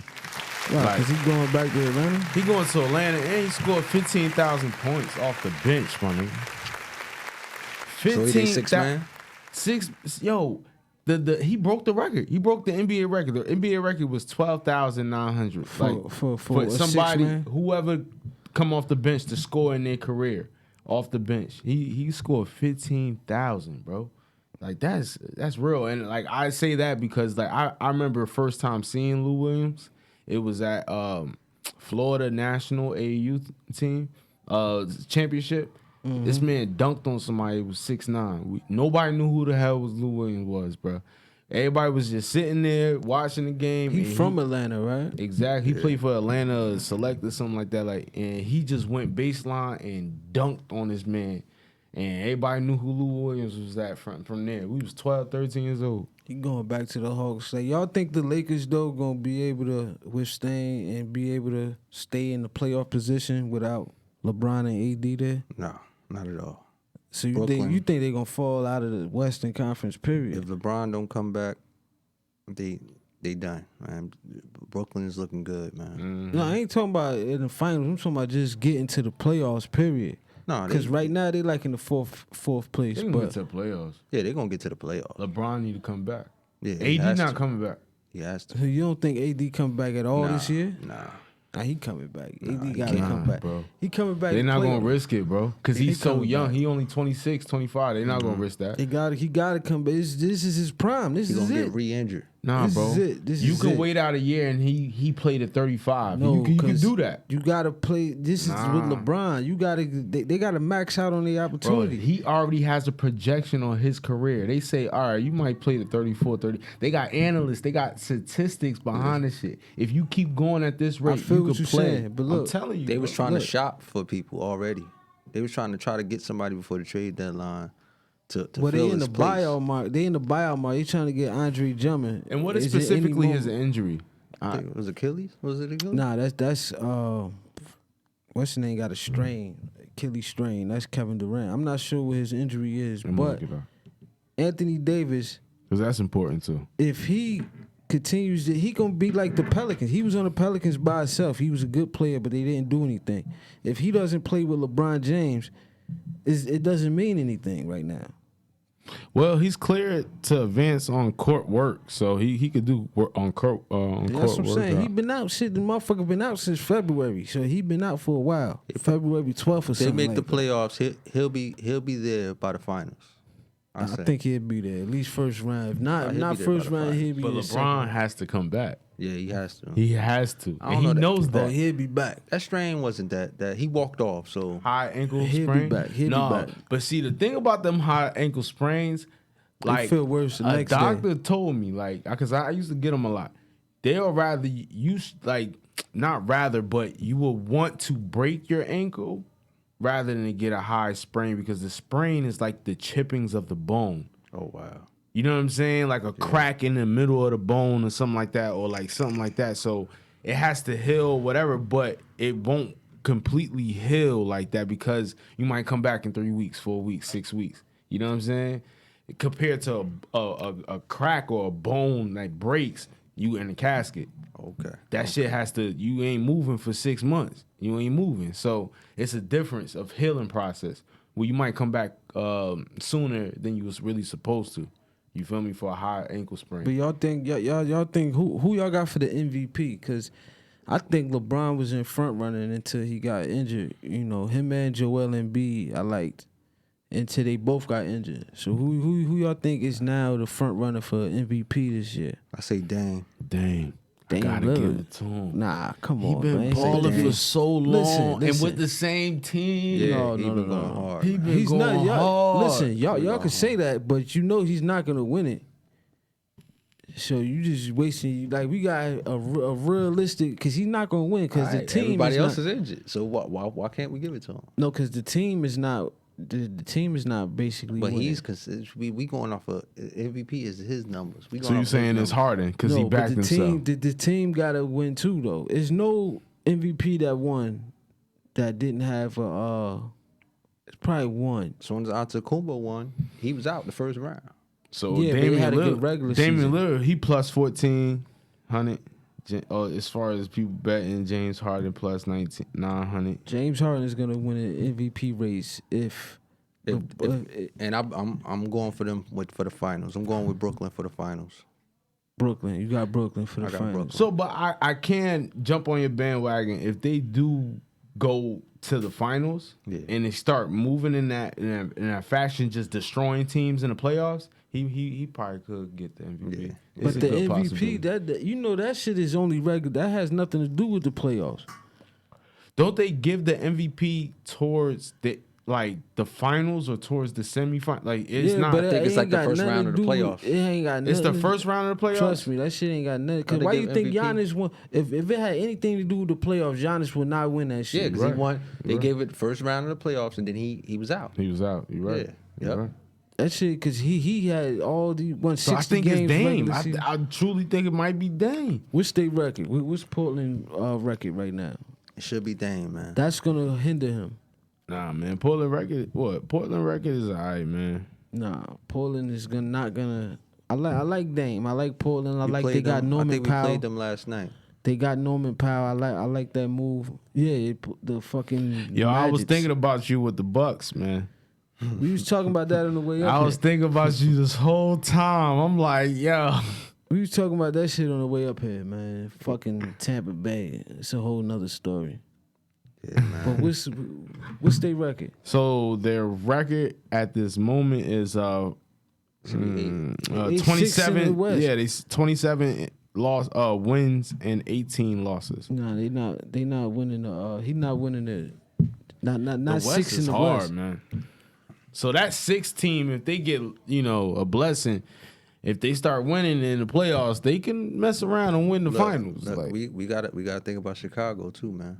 Why? Because he going back to Atlanta? He going to Atlanta and he scored 15,000 points off the bench, man. So he did 6 man? He broke the record. He broke the NBA record. The NBA record was 12,900. For a somebody, 6-man? whoever come off the bench to score in their career, off the bench. He scored 15,000, bro. Like, that's real. And like, I say that because like I remember first time seeing Lou Williams. It was at Florida National AAU team championship. Mm-hmm. This man dunked on somebody who was 6'9". Nobody knew who the hell was Lou Williams was, bro. Everybody was just sitting there watching the game. He and from Atlanta, right? Exactly. He played for Atlanta Select or something like that. Like, and he just went baseline and dunked on this man. And everybody knew who Lou Williams was at from there. We was 12, 13 years old. He going back to the Hawks. Like, y'all think the Lakers, though, gonna be able to withstand and be able to stay in the playoff position without LeBron and AD there? No, not at all. So you Brooklyn. think they gonna fall out of the Western Conference, period? If LeBron don't come back, they done, man. Brooklyn is looking good, man. No, I ain't talking about in the finals. I'm talking about just getting to the playoffs, period. No, Because right now they like in the fourth place. They gonna get But to the playoffs. yeah, they're gonna get to the playoffs. LeBron need to come back. Yeah, he AD has not to. coming back. He has to. so you don't think AD come back at all this year? Nah. Nah, he coming back. AD he gotta can't, come back. bro. He coming back. They're to not play gonna him. risk it, bro. Because He he's so coming young. back. He only 26, 25. They're not gonna risk that. He gotta come back. This is his prime. This He's is gonna it. get re-injured. Nah, This bro. is it. This you is can it. wait out a year and he played at 35. No, you can 'cause do that. You gotta play. This is with Nah. LeBron. You gotta. They gotta max out on the Bro, opportunity. he already has a projection on his career. They say, all right, you might play to 34, 30. They got analysts. They got statistics behind this shit. If you keep going at this rate, feel you what could you're play. saying, but look, I'm telling you. They was bro. trying Look. to shop for people already. They was trying to get somebody before the trade deadline to Well, they fill in his the place. buyout market. They in the buyout market. They trying to get Andre Drummond. And what is Is there any specifically more- his injury? I think it was Achilles. Was it Achilles? Nah, that's what's his name? Got a strain, Achilles strain. That's Kevin Durant. I'm not sure what his injury is, I'm but because Anthony Davis, that's important too. if he continues to, he gonna be like the Pelicans. He was on the Pelicans by himself. He was a good player, but they didn't do anything. If he doesn't play with LeBron James, it doesn't mean anything right now. Well, he's cleared to advance on court work, so he could do work on court That's court what I'm work. saying. He been out. Shit, the motherfucker been out since February, so he been out for a while. February 12th or If they something. make like the that. playoffs, he'll be there by the finals. I say. think he'll be there at least first round. If not, He'll not be there by first the round, finals. he'll be But there LeBron has to come back. Yeah, he has to. He has to, I don't and he know that- knows second. Oh, that. he'll be back. That strain wasn't that he walked off. So High ankle He'll be sprain. back. He'll be no, back. but see the thing about them high ankle sprains, like feel worse the a next day. doctor told me, like, because I used to get them a lot. They'll rather not rather, but you will want to break your ankle rather than to get a high sprain because the sprain is like the chippings of the bone. oh wow. You know what I'm saying? Like a crack in the middle of the bone or something like that, or like something like that. So it has to heal, whatever, but it won't completely heal like that because you might come back in 3 weeks, 4 weeks, 6 weeks. You know what I'm saying? Compared to a crack or a bone that breaks, you in a casket. Okay. That shit has to, you ain't moving for 6 months. You ain't moving. So it's a difference of healing process where you might come back sooner than you was really supposed to. You feel me? For a high ankle sprain. But y'all think y'all think who y'all got for the MVP? Because I think LeBron was in front running until he got injured. You know, him and Joel Embiid I liked until they both got injured. So who y'all think is now the front runner for MVP this year? I say Dame. Dang. I Dame gotta Lillard. give it to him. Nah, come He on, been man. balling Say for Dame. so long Listen. and with the same team. Yeah, No, he no, been no, going no. hard. He man. been He's going not. Y'all, hard. listen, y'all can say that, but you know he's not gonna win it. So you just wasting. Like we got a realistic because he's not gonna win because the Alright, team. everybody is else not, is injured. So why can't we give it to him? no, because the team is not. The team is not basically. But winning. he's considered. We going off of MVP is his numbers. We So going you off his saying it's numbers. Harden because he but backed the himself. team. The team gotta win too though. There's no MVP that won that didn't have a. It's probably one. As soon as Antetokounmpo won, he was out the first round. So Yeah, but they Damian had a good Lillard, regular Damian season. Lillard, he plus 1,400. As far as people betting, James Harden plus 900. James Harden is gonna win an MVP race if. And I'm going for them for the finals. I'm going with Brooklyn for the finals. Brooklyn, you got Brooklyn for the I got finals. Brooklyn. So, but I can jump on your bandwagon if they do go to the finals and they start moving in that fashion, just destroying teams in the playoffs. He probably could get the MVP. Yeah. It's But a the good MVP, possibility. that you know that shit is only regular. That has nothing to do with the playoffs. Don't they give the MVP towards the finals or towards the semifinal? Like it's not. but I think it it's like ain't the got first nothing round to of the do with- playoffs. It ain't got. It's the nothing- first round of the playoffs. Trust me, that shit ain't got nothing. Cause they why you give think MVP? Giannis won? If it had anything to do with the playoffs, Giannis would not win that shit. Yeah, because Right. he won. They Right. gave it the first round of the playoffs, and then he was out. He was out. You're right. Yeah. You're Yep. right. That shit, cause he had all the won So 60 I think it's games. Dame. regular season. I truly think it might be Dame. What's their record? What's Portland record right now? It should be Dame, man. That's gonna hinder him. Nah, man. Portland record. What? Portland record is alright, man. Nah, Portland is not gonna. I like Dame. I like Portland. I We like played they got them- Norman I think we Powell. played them last night. They got Norman Powell. I like that move. Yeah, the fucking. Yo, I was Magics. thinking about you with the Bucks, man. We was talking about that on the way up. I was here. thinking about you this whole time. I'm like, yo. We was talking about that shit on the way up here, man. Fucking Tampa Bay. It's a whole nother story. Yeah, man. But what's their record? So their record at this moment is They 6 in 27. the West. Yeah, they 27 wins and 18 losses. Nah, they not winning the. He not winning the. Not The West 6 in is the hard, West. man. So that 6 team, if they get a blessing, if they start winning in the playoffs, they can mess around and win the finals. Look, Like, we got to think about Chicago too, man.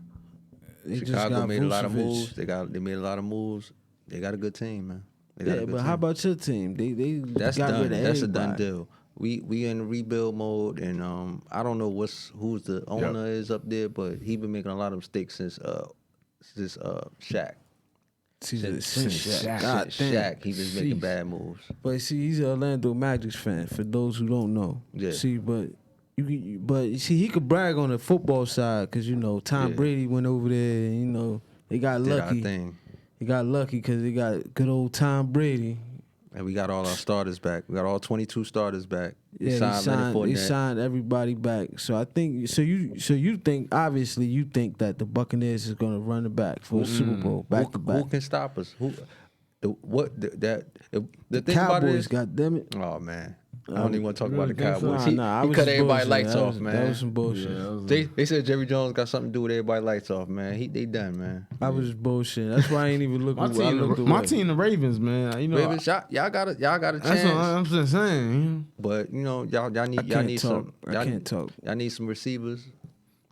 They just Chicago got made a lot of Vucevic. moves. They made a lot of moves. They got a good team, man. They got a Yeah, good but team. how about your team? They That's got done. rid of That's a everybody. done deal. We in rebuild mode, and I don't know who's the owner is up there, but he been making a lot of mistakes since Shaq. Since Shaq. Shaq. God damn. Shaq, he was making bad moves. But see, he's an Orlando Magic's fan. For those who don't know, Yeah. See, but you see, he could brag on the football side because Tom Yeah. Brady went over there. And, they got Did our lucky. thing, He got lucky because they got good old Tom Brady. and we got all our starters back. We got all 22 starters back. Yeah, they signed everybody back. So I think you think obviously you think that the Buccaneers is going to run it back for a Super Bowl back to Who back. can stop us? The thing about it Cowboys, is, goddamn it. oh man, I don't even want to talk about the think so? Cowboys. I He was cut just everybody's bullshitting. lights That off, was- man. That was some bullshit. They said Jerry Jones got something to do with everybody's lights off, man. They done, man. I was just bullshitting. That's why I ain't even looking. My team, the Ravens, man. Ravens, y'all got a That's chance. what I'm just saying. But y'all I can't need talk. some. I can't talk. Y'all need some receivers.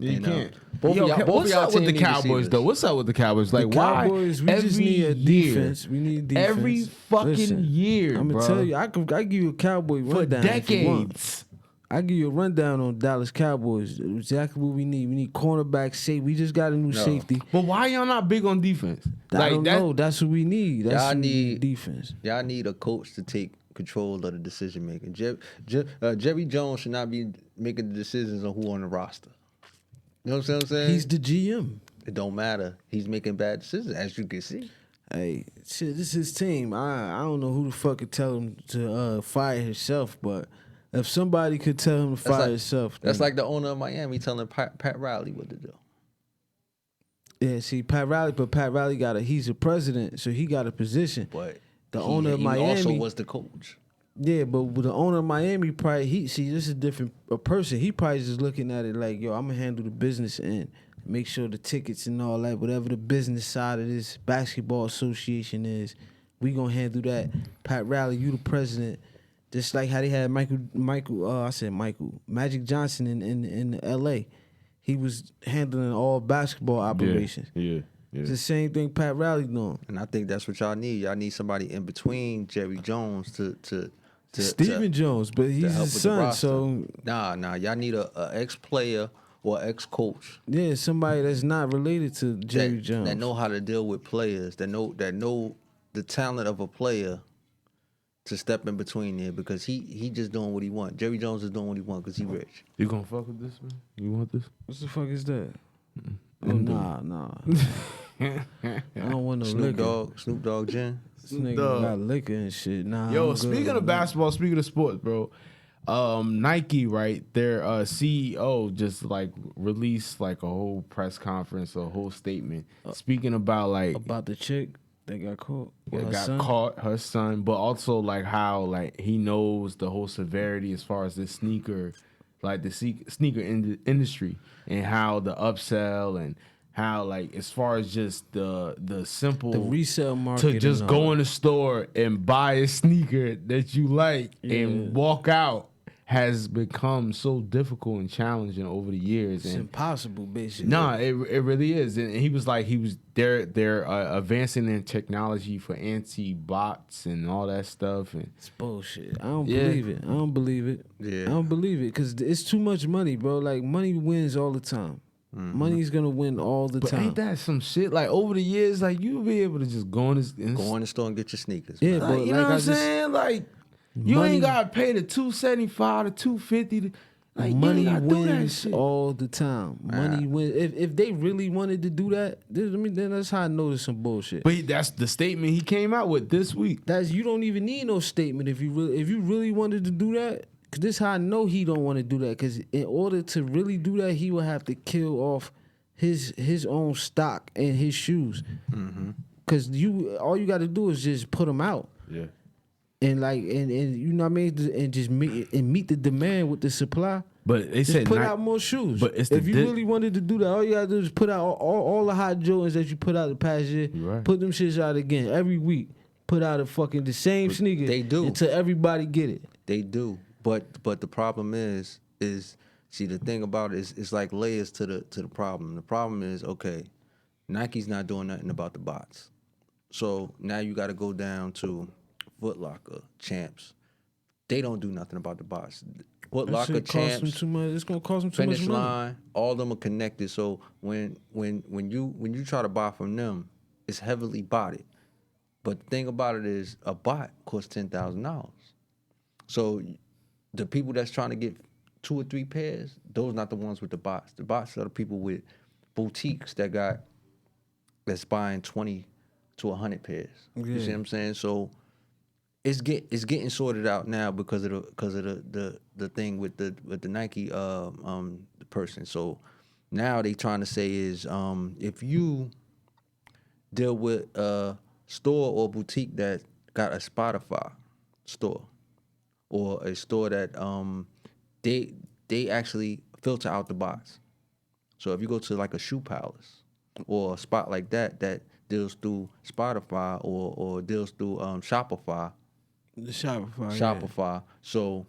You And, can't. both Yo, of y'all what's up with the team need Cowboys receivers. though? What's up with the Cowboys? Like The why? Cowboys, we every just need a year, defense. We need defense. Every fucking year, I'm gonna bro. tell you, I give you a Cowboy For rundown if you want. decades. I give you a rundown on Dallas Cowboys. Exactly what we need. We need cornerback, safety. We just got a new safety. But why y'all not big on defense? I don't know. That's what we need. That's Y'all what we need- defense. Y'all need a coach to take control of the decision making. Jerry Jones should not be making the decisions on who on the roster. You know what I'm saying? He's the GM. It don't matter. He's making bad decisions, as you can see. Hey, shit, this is his team. I don't know who the fuck could tell him to fire himself, but if somebody could tell him to fire himself, That's then- like the owner of Miami telling Pat Riley what to do. yeah. See, Pat Riley he's a president, so he got a position. But The owner of he Miami also was the coach. Yeah, but with the owner of Miami, probably this is a different person. He probably just looking at it like, yo, I'm gonna handle the business end, make sure the tickets and all that, whatever the business side of this basketball association is, we gonna handle that. Pat Riley, you the president, just like how they had Magic Johnson in L.A. He was handling all basketball operations. Yeah. It's the same thing Pat Riley doing. And I think that's what y'all need. Y'all need somebody in between Jerry Jones to Stephen Jones, but he's help his with the son, roster. so Nah. Y'all need a ex-player or ex-coach yeah, somebody that's not related to Jerry Jones. that know how to deal with players, that know the talent of a player to step in between there, because he just doing what he want. Jerry Jones is doing what he want because he rich. You gonna fuck with this, man? You want this? What the fuck is that? Oh, nah. I don't want no liquor. Snoop Dogg gin. This nigga Dogg. got liquor and shit. Nah. Yo, I'm speaking good. of basketball, speaking of sports, bro. Nike, right? Their CEO just like released like a whole press conference, a whole statement speaking about like About the chick that got caught. with that her got son? caught, her son, but also like how like he knows the whole severity as far as this sneaker, like the sneaker industry, and how the upsell and how like as far as just the simple The resale market. to just and go all. in the store and buy a sneaker that you like and walk out has become so difficult and challenging over the years. It's And impossible, basically. nah, it really is. And he was like, they're advancing in technology for anti-bots and all that stuff. And It's bullshit. I don't Yeah. believe it. I don't believe it. Yeah. I don't believe it because it's too much money, bro. Like, money wins all the time. Money's going to win all the but time. ain't that some shit? Like over the years, like you'll be able to just go in this. Go in the store and get your sneakers. Yeah, man. but Like, you like know what I I'm just- saying? Like you Money- ain't gotta pay the $275 to $250. Like Money you ain't gotta do that wins shit. all the time. Money wins. If they really wanted to do that, then that's how I know there's some bullshit. But that's the statement he came out with this week. You don't even need no statement if you really wanted to do that. Cause this how I know he don't want to do that. Cause in order to really do that, he would have to kill off his own stock and his shoes. Cause all you got to do is just put them out. Yeah. And you know what I mean, and just meet the demand with the supply. But they Just said put Nike- out more shoes. But it's if the you really wanted to do that, all you gotta do is put out all the hot Jordans that you put out the past year. You right. Put them shits out again every week. Put out the same sneaker. they do. until everybody get it. They do, but the problem is see, the thing about it is it's like layers to the problem. The problem is, okay, Nike's not doing nothing about the bots. So now you got to go down to Foot Locker, Champs. They don't do nothing about the bots. Foot That Locker, shit cost them Champs, too much. It's gonna cost them too much Finish money. Line, all of them are connected. So when you try to buy from them, it's heavily botted. But the thing about it is, a bot costs $10,000. So the people that's trying to get 2 or 3 pairs, those not the ones with the bots. The bots are the people with boutiques that's buying 20 to 100 pairs. You see what I'm saying? So it's getting sorted out now because of the thing with the Nike the person. So now they trying to say is if you deal with a store or boutique that got a Spotify store or a store that they actually filter out the bots. So if you go to like a Shoe Palace or a spot like that deals through Spotify or deals through Shopify. The Shopify. Shopify. So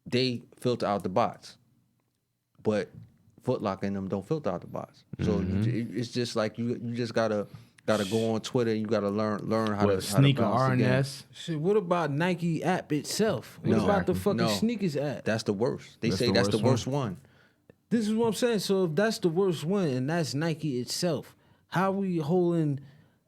they filter out the bots, but Foot Locker and them don't filter out the bots. So it's just like you just gotta go on Twitter. You gotta learn how to sneaker bounce the game. RNS. Shit, what about Nike app itself? What about the fucking sneakers app? That's the worst. They That's say the that's the worst worst one. This is what I'm saying. So if that's the worst one and that's Nike itself, how we holding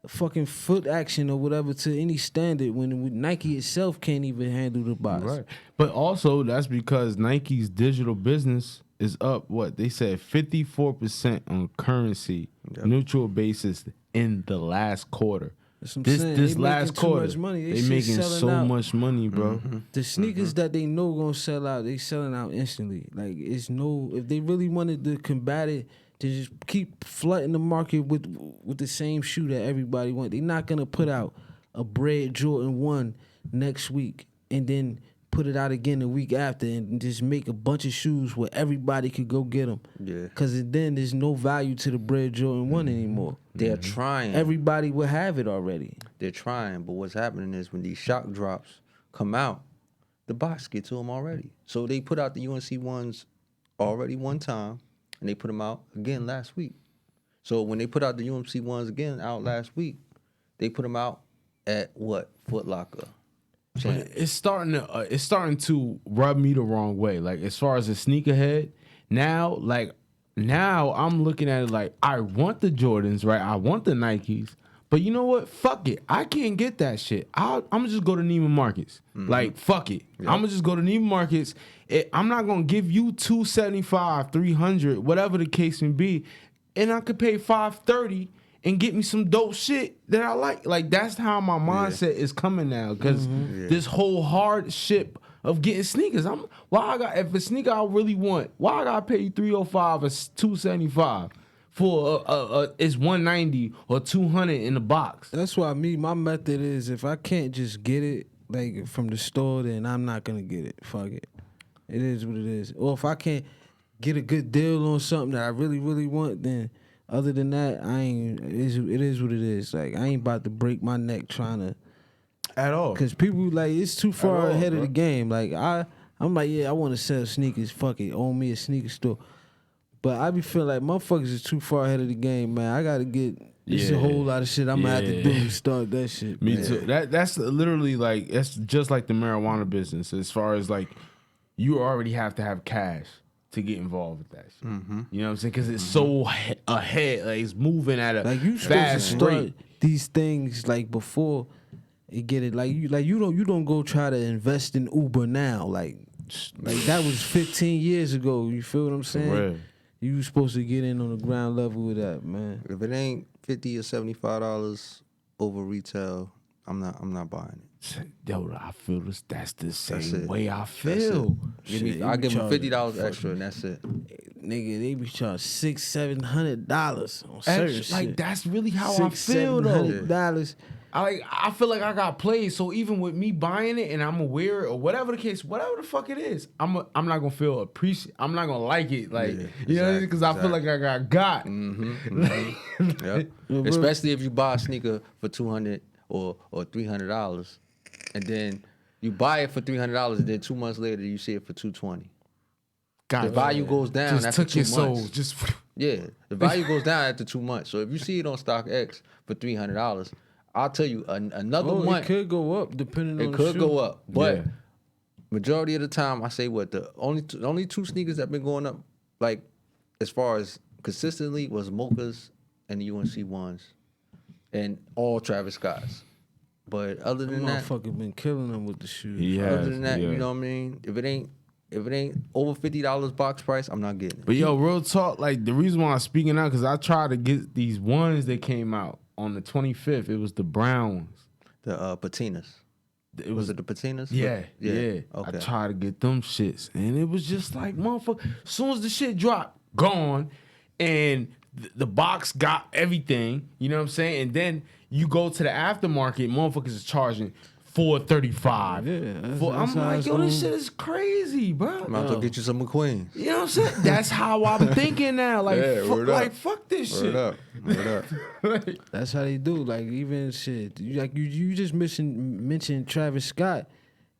fucking Foot Action or whatever to any standard when Nike itself can't even handle the bots? Right. But also that's because Nike's digital business is up, what they said, 54% on currency neutral basis in the last quarter. That's what I'm saying. This They last making too quarter, much money. they shit making selling so out. much money, bro. The sneakers that they know gonna sell out, they selling out instantly. Like it's no, if they really wanted to combat it, to just keep flooding the market with the same shoe that everybody want. They're not gonna put out a Bread Jordan 1 next week and then put it out again the week after and just make a bunch of shoes where everybody could go get them. Yeah. Cause then there's no value to the Bread Jordan 1 anymore. They're trying. Everybody will have it already. They're trying, but what's happening is when these shock drops come out, the bots get to them already. So they put out the UNC ones already one time, and they put them out again last week. So when they put out the UNC ones again out last week, they put them out at what? Foot Locker. But it's starting to rub me the wrong way. Like as far as a sneakerhead, now I'm looking at it like I want the Jordans, right? I want the Nikes, but you know what? Fuck it. I can't get that shit. I'm gonna just go to Neiman Marcus. Like fuck it. I'm gonna just go to Neiman Marcus. I'm not gonna give you $275, $300, whatever the case may be, and I could pay $530 and get me some dope shit that I like. Like that's how my mindset is coming now. Because this whole hardship of getting sneakers, if a sneaker I really want, why I gotta pay you $305 or $275 for it's $190 or $200 in the box? That's why my method is if I can't just get it like from the store, then I'm not gonna get it. Fuck it. It is what it is. Or if I can't get a good deal on something that I really, really want, then other than that, it is what it is. Like I ain't about to break my neck trying to At all. Cause people like it's too far ahead of the game. Like I'm like, yeah, I want to sell sneakers. Fuck it, own me a sneaker store. But I be feeling like motherfuckers is too far ahead of the game, man. I gotta get. It's a whole lot of shit I'm gonna have to do to start that shit. Me man. too. That's literally like that's just like the marijuana business. As far as like, you already have to have cash to get involved with that shit. You know what I'm saying? Because it's so ahead. Like it's moving at a Like you supposed to fast start rate. these things like before you get it. Like you don't go try to invest in Uber now. Like that was 15 years ago. You feel what I'm saying? Right. You was supposed to get in on the ground level with that, man. If it ain't $50 or $75 over retail, I'm not buying it. Yo, I feel this. That's the That's same it. way I That's feel. it. I give them $50 extra, and that's it. Nigga, they be charged $600-$700 on certain Extra, like shit. that's really how I feel though. $600-$700. I feel like I got played. So even with me buying it and I'm aware or whatever the case, whatever the fuck it is, I'm not gonna feel I'm not gonna like it. Like you know, because I feel like I got. Yep. Especially if you buy a sneaker for $200 or $300, and then you buy it for $300, and then 2 months later you see it for $220. God, The value goes down just after took 2 your soul. months. Just Yeah, the value goes down after 2 months. So if you see it on StockX for $300, I'll tell you another Oh, month. it could go up depending on It the could shoe. go up, but Yeah. majority of the time, I say what the only two sneakers that been going up, like as far as consistently, was Mochas and the UNC ones, and all Travis Scotts. But other That than that, motherfucker been killing them with the shoes. Yeah. other than that, yeah. you know what I mean. If it ain't over $50 box price, I'm not getting it. But yo, real talk, like the reason why I'm speaking out because I tried to get these ones that came out on the 25th. It was the brown ones. The patinas. It Was it the patinas? Yeah. Okay. I tried to get them shits, and it was just like motherfucker. As soon as the shit dropped, gone, and the box got everything. You know what I'm saying? And then you go to the aftermarket, motherfuckers is charging $435. Yeah, that's I'm how like, it's yo, this going. shit is crazy, bro. Might as well get you some McQueens. You know what I'm saying? That's how I'm thinking now. Like, Yeah, word up. fuck this Word shit. up. Word up. Like, That's how they do. Like even shit. You just mentioned Travis Scott,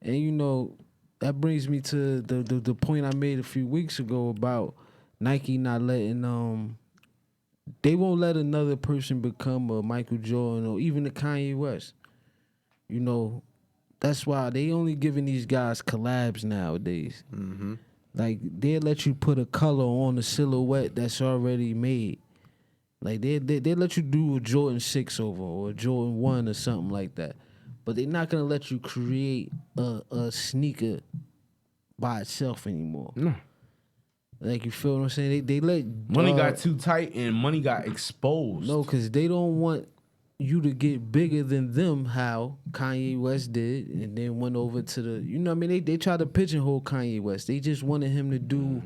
and you know that brings me to the point I made a few weeks ago about Nike not letting they won't let another person become a Michael Jordan or even a Kanye West. You know, that's why they only giving these guys collabs nowadays. Mm-hmm. Like they'll let you put a color on a silhouette that's already made. Like they let you do a Jordan 6 over or a Jordan 1 or something like that. But they're not gonna let you create a sneaker by itself anymore. No. Like you feel what I'm saying? They let money got too tight and money got exposed. no, because they don't want you to get bigger than them. How Kanye West did, and then went over to the. You know what I mean? They tried to pigeonhole Kanye West. They just wanted him to do.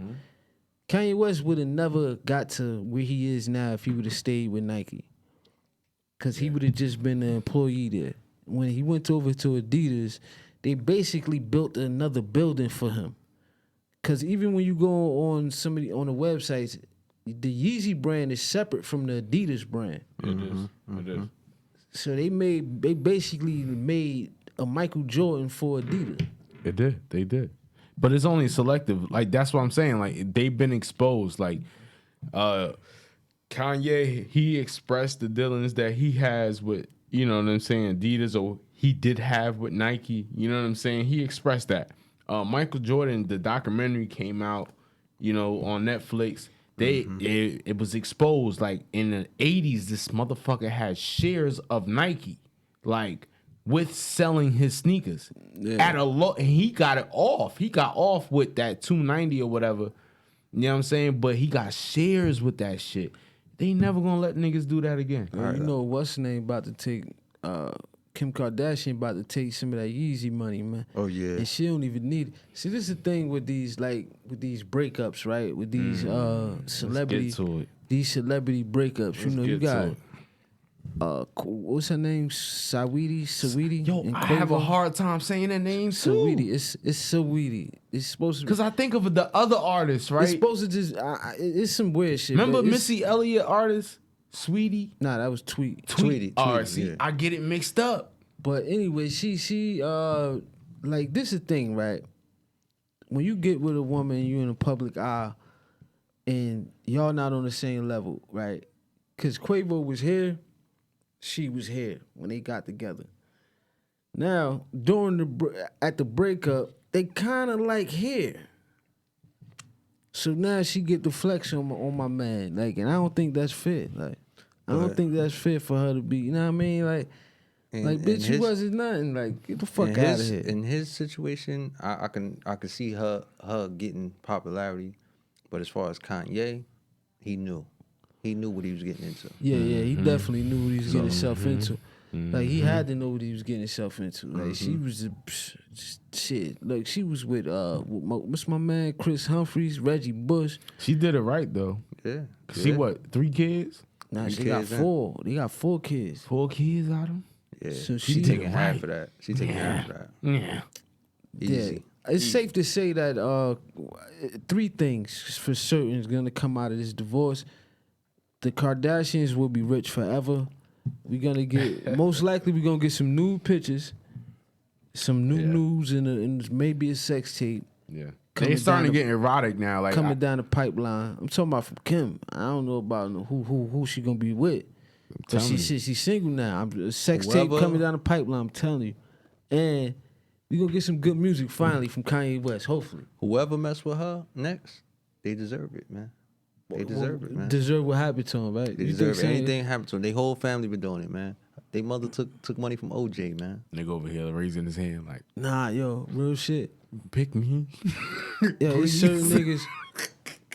Kanye West would have never got to where he is now if he would have stayed with Nike. Because he would have just been an employee there. When he went over to Adidas, they basically built another building for him. Because even when you go on on the websites, the Yeezy brand is separate from the Adidas brand. It is. It is. So they basically made a Michael Jordan for Adidas. It did. They did. But it's only selective. Like that's what I'm saying. Like they've been exposed. Like Kanye, he expressed the dealings that he has with, you know what I'm saying, Adidas, or he did have with Nike. You know what I'm saying? He expressed that. Michael Jordan, the documentary came out, you know, on Netflix. It was exposed. Like in the 80s, this motherfucker had shares of Nike, like with selling his sneakers at a low. And he got it off. He got off with that $290 or whatever. You know what I'm saying? But he got shares with that shit. They never gonna let niggas do that again. You know what's name about to take Kim Kardashian about to take some of that Yeezy money, man. Oh yeah. And she don't even need it. See, this is the thing with these breakups, right? With these celebrity Let's get to it. these celebrity breakups. You know, you get to got it. what's her name? Saweetie. Yo, and I have a Quavo. hard time saying that name too. Saweetie. It's Saweetie. It's supposed to Because I think of the other artists, right? It's supposed to just it's some weird shit. Remember but it's- Missy Elliott artist, Sweetie? Nah, that was Tweety, All right, see, yeah. I get it mixed up. But anyway, she like this is the thing, right? When you get with a woman, you in a public eye, and y'all not on the same level, right? Cause Quavo was here, she was here when they got together. Now during at the breakup, they kind of like here. So now she get the flex on my man, like, and I don't think that's fair. Like, I don't think that's fair for her to be. You know what I mean? Like, bitch, you wasn't nothing. Like, get the fuck out of here. In his situation, I can see her getting popularity, but as far as Kanye, he knew what he was getting into. Yeah, he definitely knew what he was getting himself into. Like, he had to know what he was getting himself into. Like, she was just shit. Like, she was with what's my man, Chris Humphries, Reggie Bush. She did it right though. Yeah. She what? 3 kids? Nah, she kids, got man. 4. They got 4 kids. 4 kids out of them? Yeah. So she she taking did half right. of that. She taking half of that. Yeah. Easy. Yeah. It's safe to say that 3 things for certain is gonna come out of this divorce. The Kardashians will be rich forever. We're gonna get most likely we're gonna get some new pictures, some new news, and maybe a sex tape Yeah. Coming They starting to down get erotic now. Like coming down the pipeline. I'm talking about from Kim. I don't know about who she gonna be with. But she's single now. Sex tape Whoever- coming down the pipeline. I'm telling you, and we gonna get some good music finally from Kanye West. Hopefully, Whoever mess with her next, they deserve it, man. They deserve it, man. Deserve what happened to him, right? They deserve anything happened to them. Their whole family been doing it, man. Their mother took money from OJ, man. Nigga over here raising his hand like, Nah, yo, real shit. pick me. Yeah, it's certain niggas.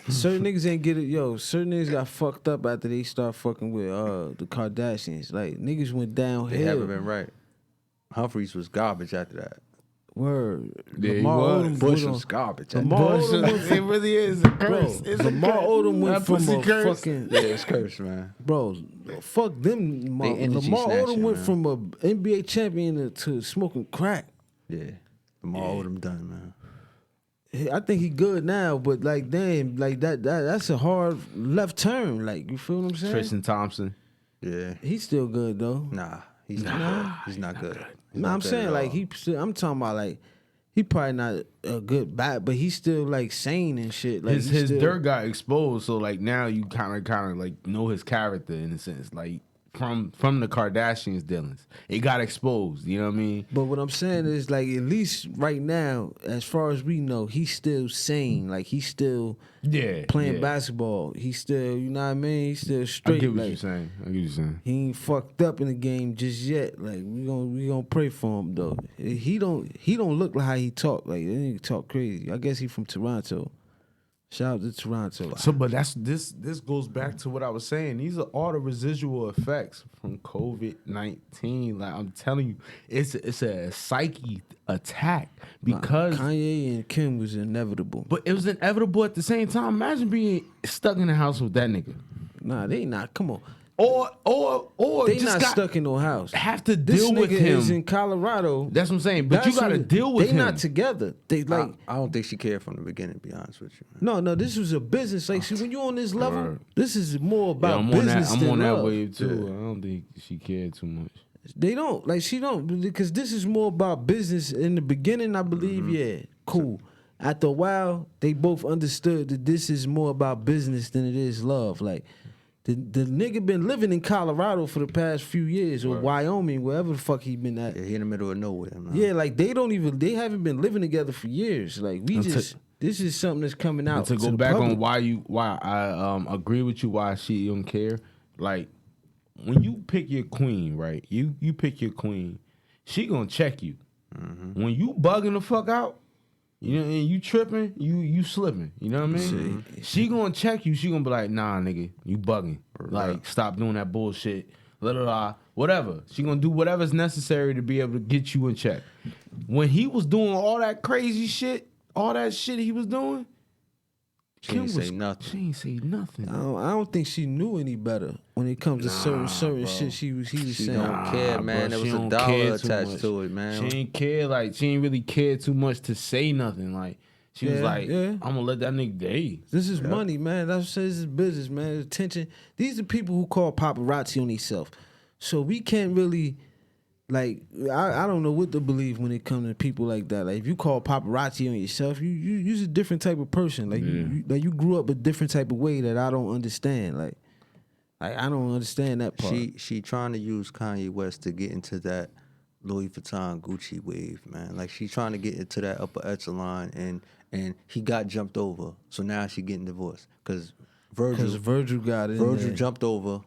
Certain niggas ain't get it. Yo, certain niggas got fucked up after they start fucking with the Kardashians. Like niggas went downhill. They haven't been right. Humphreys was garbage after that. Word. Yeah, he Lamar was. Odom Bush went was on- garbage. Lamar Odom went It from, really is a bro, curse. It's a Lamar curse. Odom went That from pussy a curse. fucking Yeah, it's cursed, man. bro. Fuck them. Lamar energy Odom snatching, went man. from a NBA champion to smoking crack. Yeah. Lamar Odom done, man. I think he good now, but like damn, like that's a hard left turn. Like you feel what I'm saying? Tristan Thompson. Yeah. He's still good though. Nah, he's not good. He's not good. He's No, not I'm good saying at like all. I'm talking about like he probably not a good bat, but he's still like sane and shit. Like His he's still, dirt got exposed, so like now you kind of like know his character in a sense, like from the Kardashians' dealings. It got exposed. You know what I mean? But what I'm saying is like at least right now, as far as we know, he's still sane. Like he's still Yeah. playing yeah. basketball. He's still, you know what I mean? He's still I straight. get what like, you're saying. I get what you're saying. He ain't fucked up in the game just yet. Like we gonna pray for him though. He don't look like how he talk. Like that nigga talk crazy. I guess he from Toronto. Shout out to Toronto. So, but this goes back to what I was saying. These are all the residual effects from COVID-19. Like I'm telling you, it's a psyche attack because. Kanye and Kim was inevitable. But it was inevitable at the same time. Imagine being stuck in the house with that nigga, Nah, they not. Come on, or they just not got, stuck in no house. have to This deal nigga with him. is in Colorado. That's what I'm saying. But you That's got to what- deal with they him. not together. They like. I don't think she cared from the beginning, to be honest with you, man. No, this was a business. Like, see, when you on this level, Word. this is more Yeah, about I'm on that. business I'm than on that love. wave too. I don't think she cared too much. They don't like she don't because this is more about business. In the beginning, I believe, yeah, cool. After a while, they both understood that this is more about business than it is love. Like the nigga been living in Colorado for the past few years or Wyoming, wherever the fuck he been at. Yeah, he in the middle of nowhere, man. Yeah, like they haven't been living together for years. Like this is something that's coming out. And to go the back public. on why I agree with you why she don't care. Like when you pick your queen, right? You pick your queen. She gonna check you. When you bugging the fuck out, you know, and you tripping, you slipping. You know what I mean? She gonna check you. She gonna be like, nah, nigga, you bugging. Like, stop doing that bullshit. Whatever. She gonna do whatever's necessary to be able to get you in check. When he was doing all that crazy shit, all that shit he was doing, She didn't say nothing. She ain't say nothing. I don't think she knew any better when it comes to certain shit he was She saying. don't care, man. bro, There she was a don't dollar care too attached much. to it, man. She ain't care, like, she ain't really care too much to say nothing. Like, she was Yeah, like, yeah. I'm gonna let that nigga day. This is money, man. That's what says this is business, man. Attention. These are people who call paparazzi on themselves. So we can't really, like, I don't know what to believe when it comes to people like that. Like, if you call paparazzi on yourself, you're a different type of person. Like, you grew up a different type of way that I don't understand. Like I don't understand that part. She trying to use Kanye West to get into that Louis Vuitton Gucci wave, man. Like she trying to get into that upper echelon, and he got jumped over. So now she getting divorced because Virgil got it. Virgil jumped over,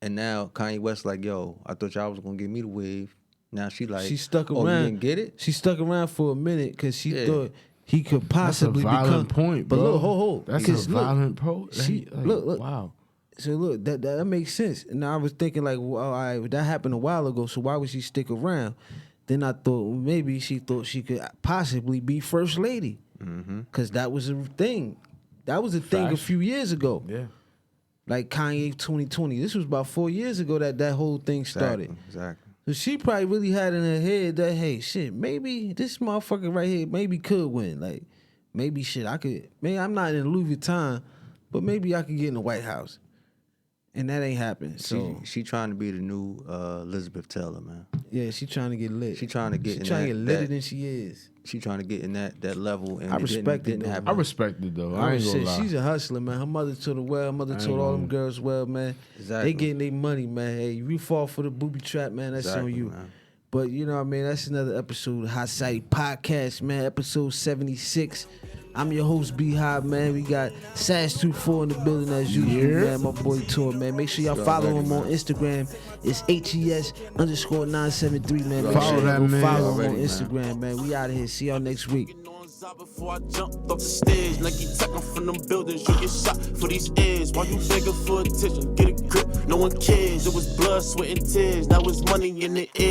and now Kanye West like, yo, I thought y'all was gonna give me the wave. Now she like, She stuck oh, around. you didn't get it? She stuck around for a minute because she Yeah. thought he could That's a possibly violent become. point, But bro. look, hold. That's a Because look, violent point. she- look. Wow. So look, that makes sense. And I was thinking like, well, all right, that happened a while ago. So why would she stick around? Then I thought well, maybe she thought she could possibly be first lady, because that was a thing. That was a thing a Facts. few years ago. Yeah. Like Kanye 2020. This was about 4 years ago that whole thing started. Exactly. So she probably really had in her head that, hey, shit, maybe this motherfucker right here maybe could win. Like, maybe shit, maybe I'm not in Louis Vuitton, but maybe I could get in the White House. And that ain't happened. So She trying to be the new Elizabeth Taylor, man. Yeah, she trying to get lit. She trying to get She in trying to that- get litter that- than she is. She trying to get in that level, and I it respect it, didn't though, happen. I respect it though. I ain't gonna Shit, lie. she's a hustler, man. Her mother told her well. Her mother ain't told all them gonna- girls well, man. Exactly. They getting their money, man. Hey, you fall for the booby trap, man. That's Exactly, on you. man. But you know what I mean? That's another episode of Hot Society Podcast, man. Episode 76. I'm your host, B-Hop, man. We got Sash24 in the building as usual, man. My boy Tor, man. Make sure y'all follow already, him on man. Instagram. It's HES_973, man. Make Follow sure that y'all go man. follow him Already, on man. Instagram, man. We out of here. See y'all next week. Before I jumped off the stage, Nike tucking from them buildings, you get shot for these ears. While you begging for attention, get a grip, no one cares. It was blood, sweat, and tears. Now it's money in the air.